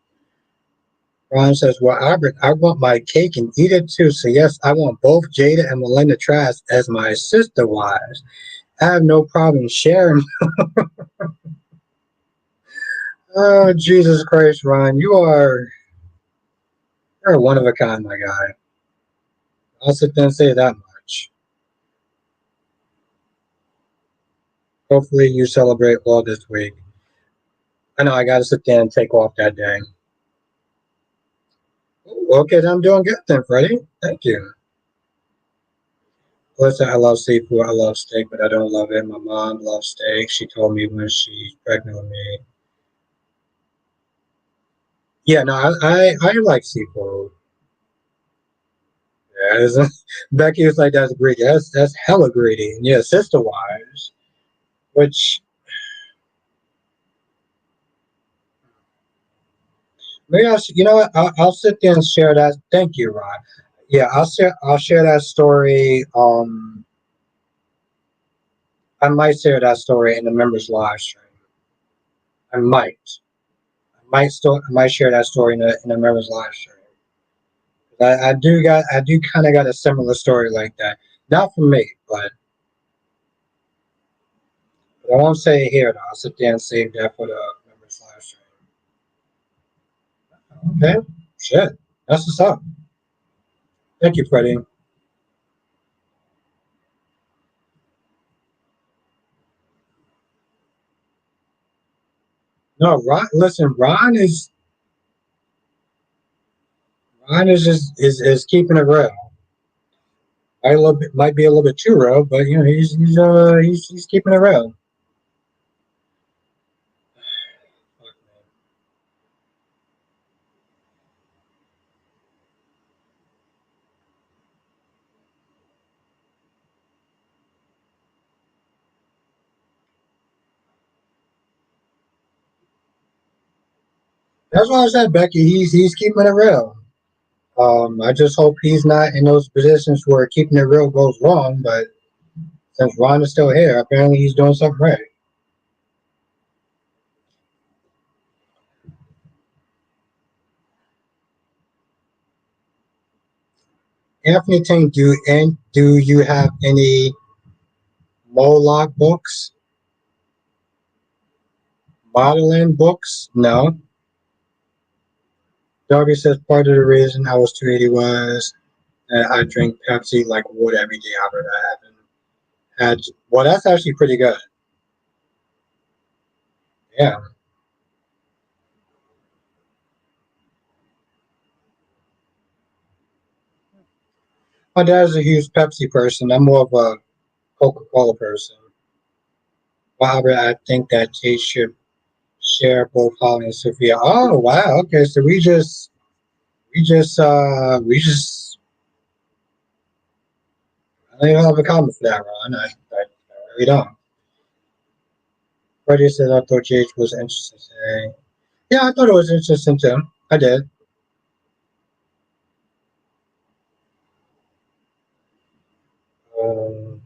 Ron says, well, Albert, I want my cake and eat it too. So, yes, I want both Jada and Melinda Trask as my sister wives. I have no problem sharing. Oh, Jesus Christ, Ron. You're one of a kind, my guy. I'll sit there and say that much. Hopefully, you celebrate well this week. I know I got to sit there and take off that day. Okay, then I'm doing good then, Freddie. Thank you. Listen, I love seafood. I love steak, but I don't love it. My mom loves steak. She told me when she's pregnant with me. Yeah, no, I like seafood. Yeah, Becky was like, that's greedy. That's hella greedy. And yeah, sister wives, which maybe you know what? I'll sit there and share that. Thank you, Rod. Yeah, I'll share that story. I might share that story in the members live stream. I might. I might share that story in the members live stream. I do kind of got a similar story like that. Not for me, but I won't say it here though. I'll sit there and save that for the members live stream. Okay, shit, that's what's up. Thank you, Freddie. No, Ron. Listen, Ron is just is keeping it real. Might be a little bit too real, but you know he's keeping it real. That's why I said, Becky. He's keeping it real. I just hope he's not in those positions where keeping it real goes wrong. But since Ron is still here, apparently he's doing something right. Anthony Ting, do you have any Moloch books, modeling books? No. Darby says part of the reason I was 280 was that I drink Pepsi like water every day. Albert, I haven't had. Well, that's actually pretty good. Yeah, my dad's a huge Pepsi person. I'm more of a Coca-Cola person. Well, Albert, I think that they should share both Holly and Sophia. Oh wow, okay, so we just I don't even have a comment for that, Ron. I really don't. Freddie said I thought JH was interesting today. Yeah, I thought it was interesting too. I did. Um,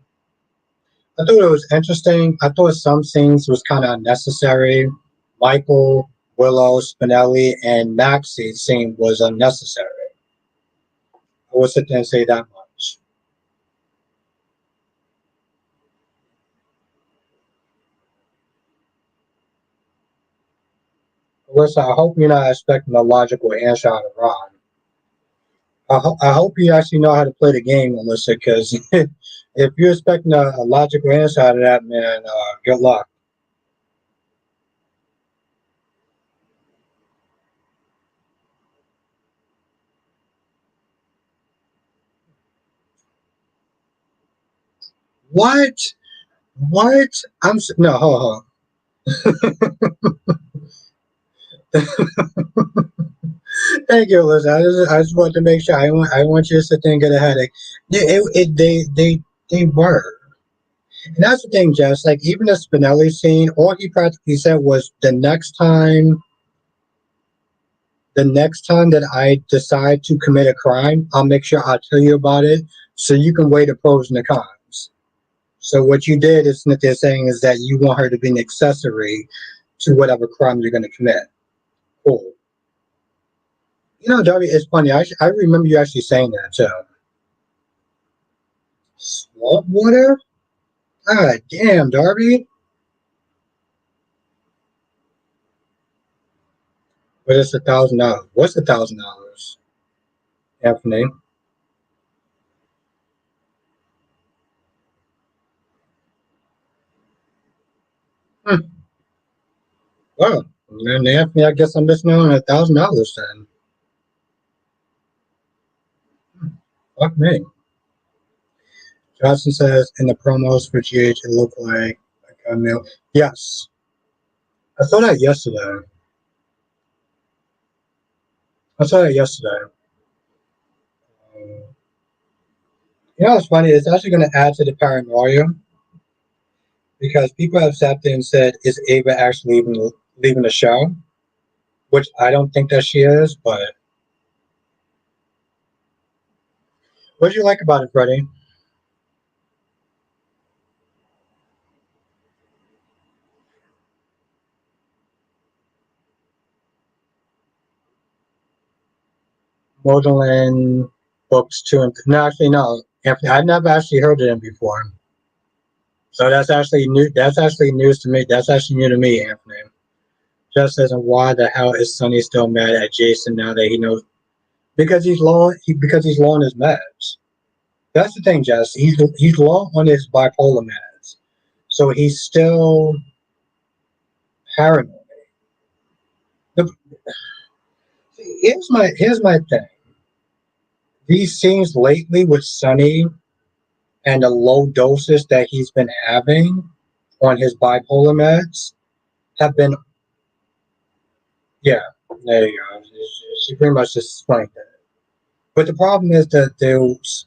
I thought it was interesting. I thought some scenes was kind of unnecessary. Michael, Willow, Spinelli, and Maxie scene was unnecessary. I would sit there and say that much. Listen, I hope you're not expecting a logical answer out of Ron. I hope you actually know how to play the game, Melissa, because if you're expecting a logical answer out of that, man, good luck. What? What? No, hold on. Thank you, Liz. I just want to make sure. I want you to sit there and get a headache. They were. And that's the thing, Jess. Like, even the Spinelli scene, all he practically said was the next time that I decide to commit a crime, I'll make sure I tell you about it so you can weigh the pros and the cons. So what you did is what they're saying is that you want her to be an accessory to whatever crime you're going to commit. Cool. You know, Darby, it's funny. I remember you actually saying that too. Swamp water? God damn, Darby. But it's $1,000. What's $1,000, Anthony? Hmm. Well, then Anthony, I guess I'm missing out on $1,000 then. Fuck me. Johnson says in the promos for GH, it looked like a meal. Yes, I saw that yesterday. I saw that yesterday. Um, you know what's funny? It's actually going to add to the paranoia because people have sat there and said, "Is Ava actually leaving the show?" Which I don't think that she is. But what do you like about it, Freddie? Modeling books two and no, actually no. Anthony, I've never actually heard of them before. So that's actually new. That's actually news to me. That's actually new to me, Anthony. Just as in why the hell is Sonny still mad at Jason now that he knows because he's low on his meds. That's the thing, Jess. He's low on his bipolar meds, so he's still paranoid. The, here's my thing. These scenes lately with Sonny and the low doses that he's been having on his bipolar meds have been, yeah, there you go. She pretty much just explained that. But the problem is that there's,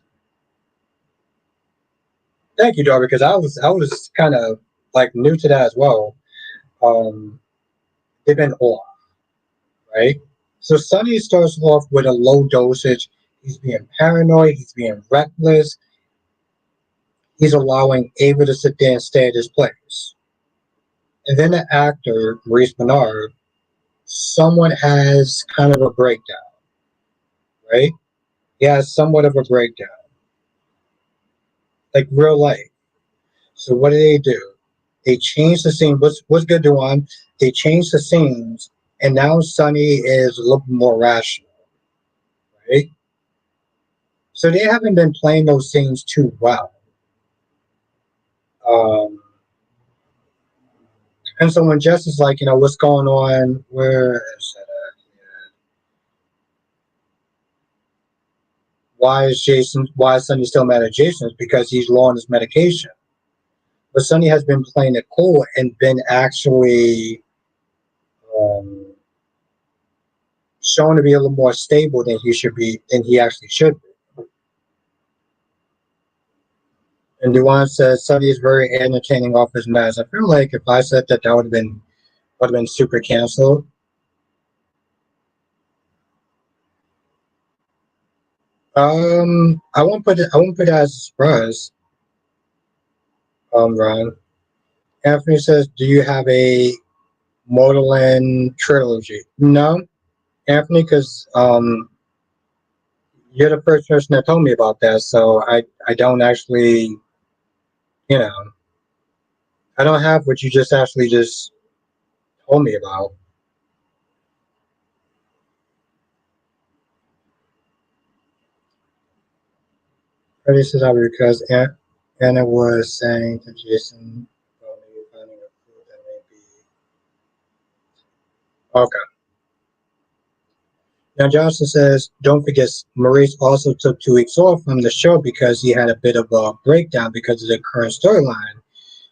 thank you, Darby, because I was kind of like new to that as well. Um, they've been off, right? So Sonny starts off with a low dosage. He's being paranoid. He's being reckless. He's allowing Ava to sit there and stay at his place. And then the actor, Maurice Bernard, someone has kind of a breakdown, right? He has somewhat of a breakdown, like real life. So what do? They change the scene. What's good, Dewan? They change the scenes, and now Sonny is a little more rational, right? So they haven't been playing those scenes too well. Um, and so when Jess is like, what's going on? Where is that at? Why is Sonny still mad at Jason? It's because he's low on his medication. But Sonny has been playing it cool and been actually um, shown to be a little more stable than he actually should be. And Duan says Sonny is very entertaining off his meds. I feel like if I said that, that would have been super canceled. I won't put it as a surprise. Ron. Anthony says, "Do you have a Modeling trilogy?" No, Anthony, because you're the first person that told me about that. So I don't actually, you know, I don't have what you just actually just told me about. Freddie says, because Anna was saying to Jason, well, maybe finding a clue that may be okay. Now Johnson says, don't forget, Maurice also took 2 weeks off from the show because he had a bit of a breakdown because of the current storyline.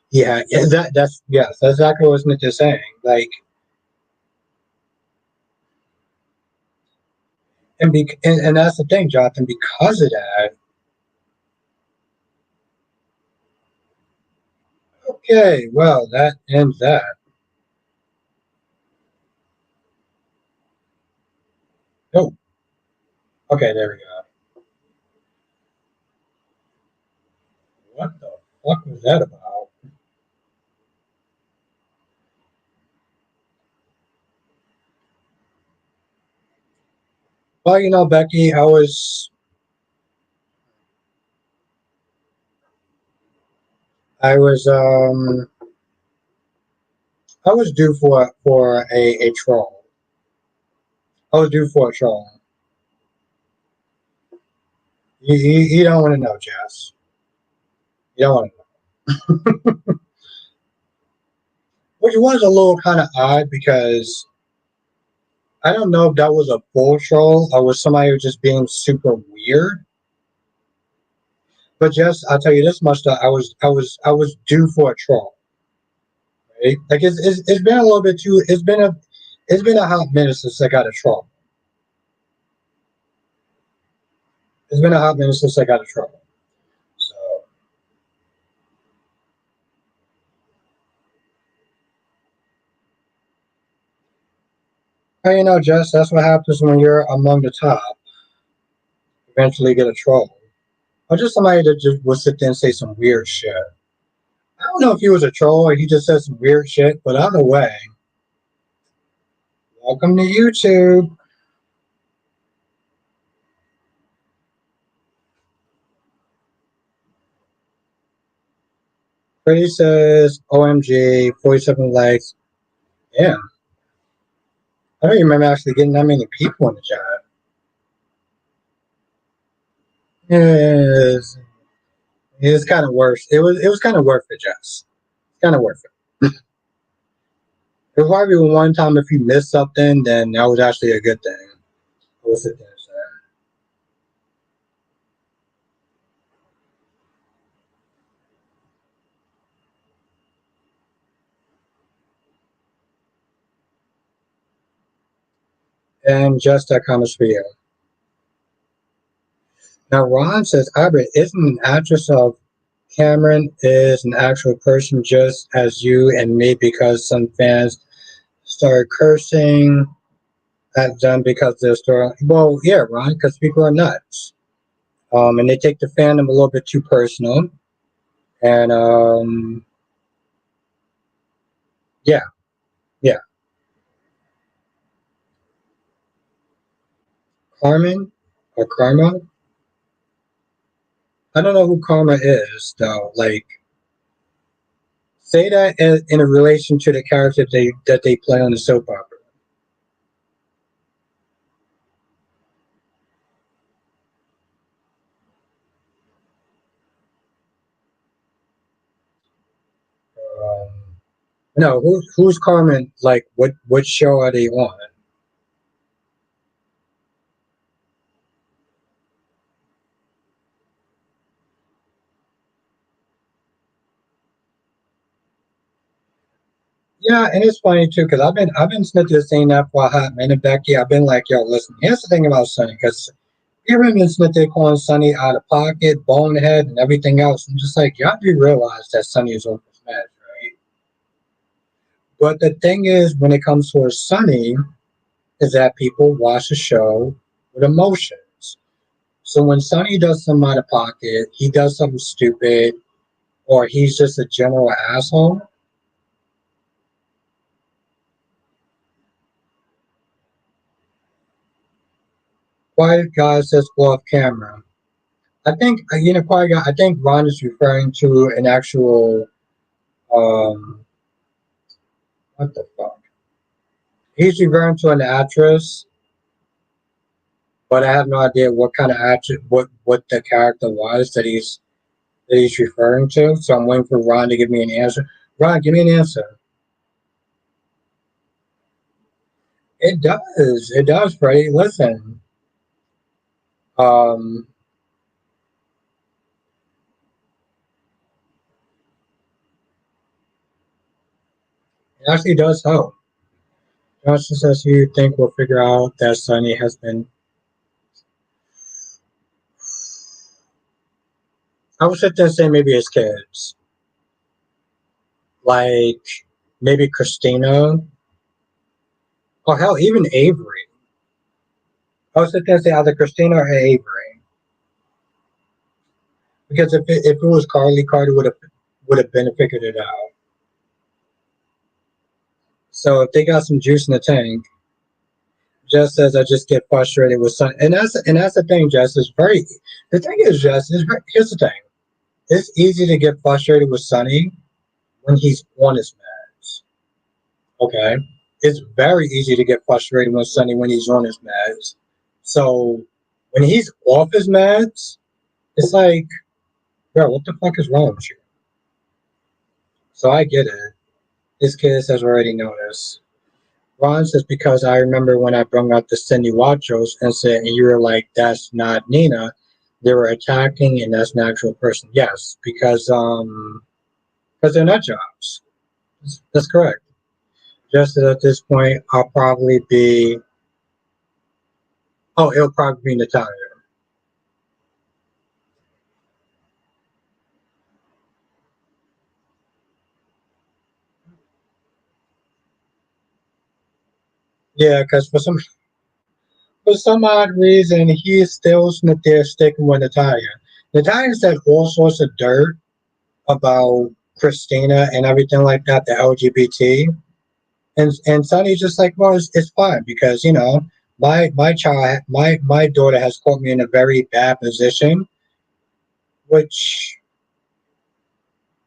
Yeah, that's yes, that's exactly what Smith is saying. Like, and that's the thing, Jonathan. Because of that, okay, well, that ends that. Oh, okay, there we go. What the fuck was that about? Well, you know, Becky, I was I was due for a troll. I was due for a troll. You don't want to know, Jess. You don't want to know. Which was a little kind of odd because I don't know if that was a full troll or was somebody who was just being super weird. But Jess, I'll tell you this much: that I was due for a troll. Right? Like it's been a little bit too. It's been a hot minute since I got a troll. It's been a hot minute since I got a troll. So you know, Jess, that's what happens when you're among the top. Eventually, get a troll, or just somebody that just will sit there and say some weird shit. I don't know if he was a troll or he just said some weird shit, but either way, welcome to YouTube. Pretty says, OMG, 47 likes. Yeah, I don't even remember actually getting that many people in the chat. Yes, it was kind of worth. It was kind of worth it, Jess. Kind of worth it. It was probably one time if you missed something, then that was actually a good thing. I was sitting there saying, and just that comments for you. Now Ron says, Abbott isn't an actress of Cameron is an actual person just as you and me because some fans start cursing at them because they're story. Well, yeah, Ron, because people are nuts. And they take the fandom a little bit too personal. And yeah, yeah. Carmen or Karma. I don't know who Karma is though. Like, say that in a relation to the character that they play on the soap opera. Um, no, who's Carmen? Like, what show are they on? Yeah, and it's funny too because I've been snitching saying that for a hot minute, Becky. I've been like, yo, listen. Here's the thing about Sonny, because even been snitching calling Sonny out of pocket, bonehead, and everything else. I'm just like, y'all do realize that Sonny is over his match, right? But the thing is, when it comes to Sonny, is that people watch the show with emotions. So when Sonny does something out of pocket, he does something stupid, or he's just a general asshole. Quiet guy says go off camera. I think Quiet guy. I think Ron is referring to an actual um what the fuck? He's referring to an actress, but I have no idea what kind of actress, what the character was that he's referring to. So I'm waiting for Ron to give me an answer. Ron, give me an answer. It does. It does, Freddie. Listen. Um, it actually does help. Johnson says you think we'll figure out that Sonny has been. I would sit there and say maybe his kids. Like maybe Christina. Or hell, even Avery. I was going to say either Christina or Avery, because if it was Carly, Carly would have been figured it out. So if they got some juice in the tank, Just as I just get frustrated with Sunny, and that's the thing, Jess. Is very. The thing is, Jess, here's the thing. It's easy to get frustrated with Sunny when he's on his meds. Okay, it's very easy to get frustrated with Sunny when he's on his meds. So when he's off his meds, it's like, bro, what the fuck is wrong with you? So I get it. This kid has already noticed. Ron says because I remember when I brought up the Cindy Watchos incident, and you were like, "That's not Nina." They were attacking, and that's an actual person. Yes, because they're nut jobs. That's correct. Just at this point, I'll probably be. Oh, it'll probably be Natalia. Yeah, because for some odd reason, he's still there sticking with Natalia. Natalia said all sorts of dirt about Christina and everything like that, the LGBT. And Sonny's just like, well, it's fine because my daughter has put me in a very bad position, which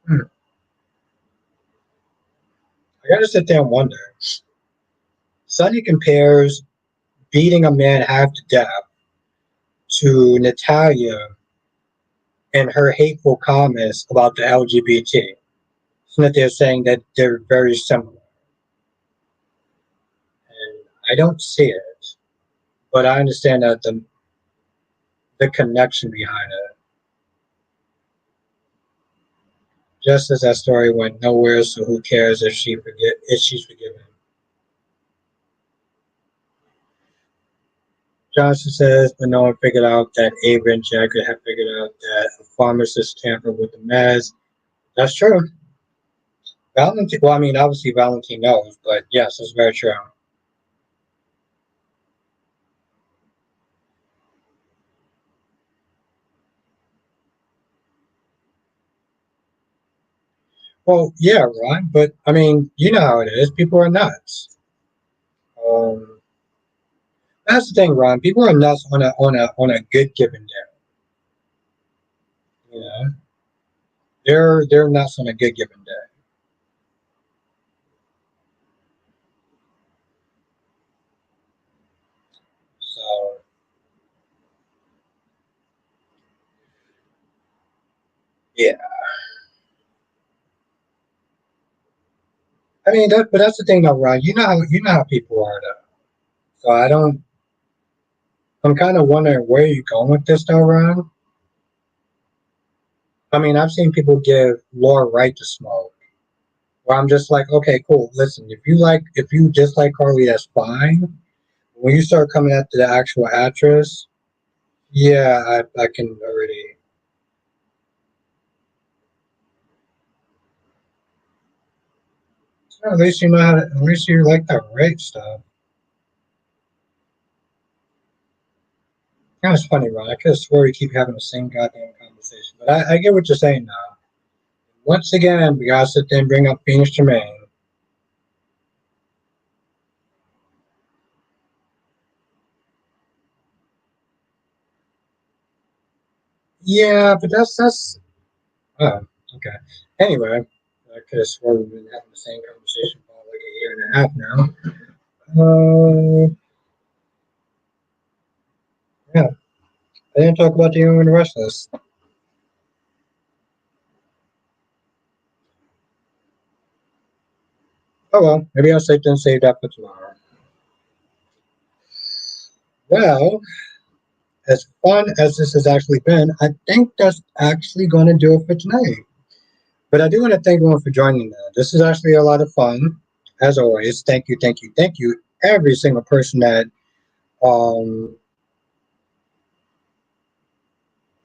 I gotta sit there and wonder. Sonny compares beating a man half to death to Natalia and her hateful comments about the LGBT. So that they're saying that they're very similar, and I don't see it, but I understand that the connection behind it. Just as that story went nowhere, so who cares if she's forgiven? Johnson says, but no one figured out that Ava and Jagger have figured out that a pharmacist tampered with the meds. That's true. Valentine, well, I mean, obviously Valentine knows, but yes, it's very true. Well, yeah, right. But I mean, you know how it is. People are nuts. Um, that's the thing, Ron. People are nuts on a good given day. You know, they're nuts on a good given day. So yeah, I mean, but that's the thing, though, Ron. You know how people are, though. So I don't. I'm kind of wondering where you're going with this, though, Ron. I mean, I've seen people give Laura right to smoke. Where I'm just like, okay, cool. Listen, if you just like Carly, that's fine. When you start coming after the actual actress, yeah, I can already. At least you know how to. At least you like that rape stuff. Kind of funny, Ron. I could have swore we keep having the same goddamn conversation, but I get what you're saying now. Once again, we gotta sit there and bring up Phoenix Jermaine. Yeah, but that's. Oh, okay. Anyway, I could have sworn we've been having the same conversation for like a year and a half now. Yeah, I didn't talk about the Young and the Restless. Oh well, maybe I'll save that for tomorrow. Well, as fun as this has actually been, I think that's actually going to do it for tonight. But I do want to thank everyone for joining me. This is actually a lot of fun. As always, thank you, thank you, thank you, every single person that um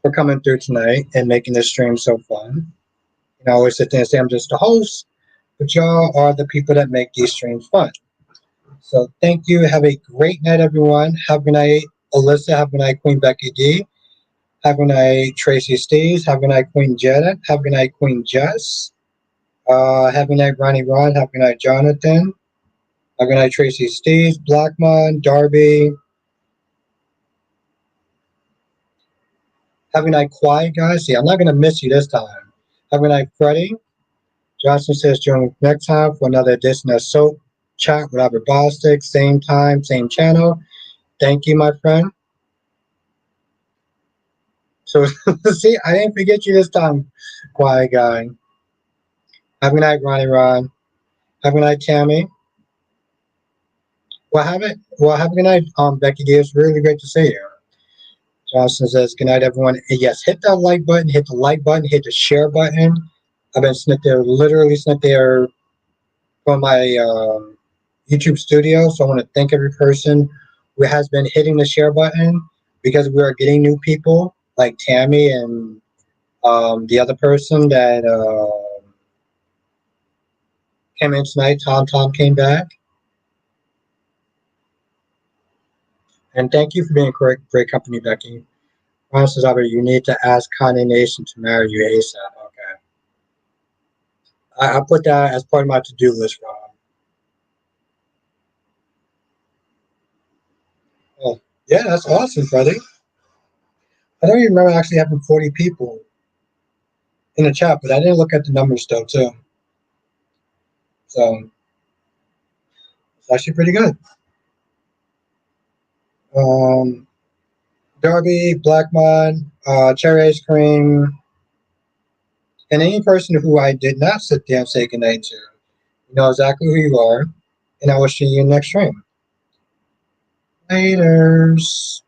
for coming through tonight and making this stream so fun. I always sit there and say I'm just a host, but y'all are the people that make these streams fun. So thank you. Have a great night, everyone. Have a good night, Alyssa. Have a good night, Queen Becky D. Have a good night, Tracy Steves. Have a good night, Queen Janet. Have a good night, Queen Jess. Have a good night, Ronnie Rod. Have a good night, Jonathan. Have a good night, Tracy Steves, Blackmon, Darby. Have a good night, Quiet Guys. See, I'm not going to miss you this time. Have a good night, Freddie. Johnson says join next time for another edition of Soap Chat with Albert Bostic. Same time, same channel. Thank you, my friend. So, see, I didn't forget you this time, Quiet Guy. Have a good night, Ronnie Ron. Have a good night, Tammy. Well, have a good night, Becky D. It's really great to see you. Johnson says, good night, everyone. And yes, hit that like button, hit the like button, hit the share button. I've been sitting there, literally sitting there from my YouTube studio. So I want to thank every person who has been hitting the share button because we are getting new people like Tammy and the other person that came in tonight. Tom came back. And thank you for being great company, Becky. Ron says, Albert, you need to ask Kanye Nation to marry you ASAP. Okay. I put that as part of my to-do list, Ron. Oh, yeah, that's awesome, Freddie. I don't even remember actually having 40 people in the chat, but I didn't look at the numbers though, too. So it's actually pretty good. Darby, Blackmon, Cherry Ice Cream, and any person who I did not sit there and say goodnight to. You know exactly who you are, and I will see you next stream. Laters.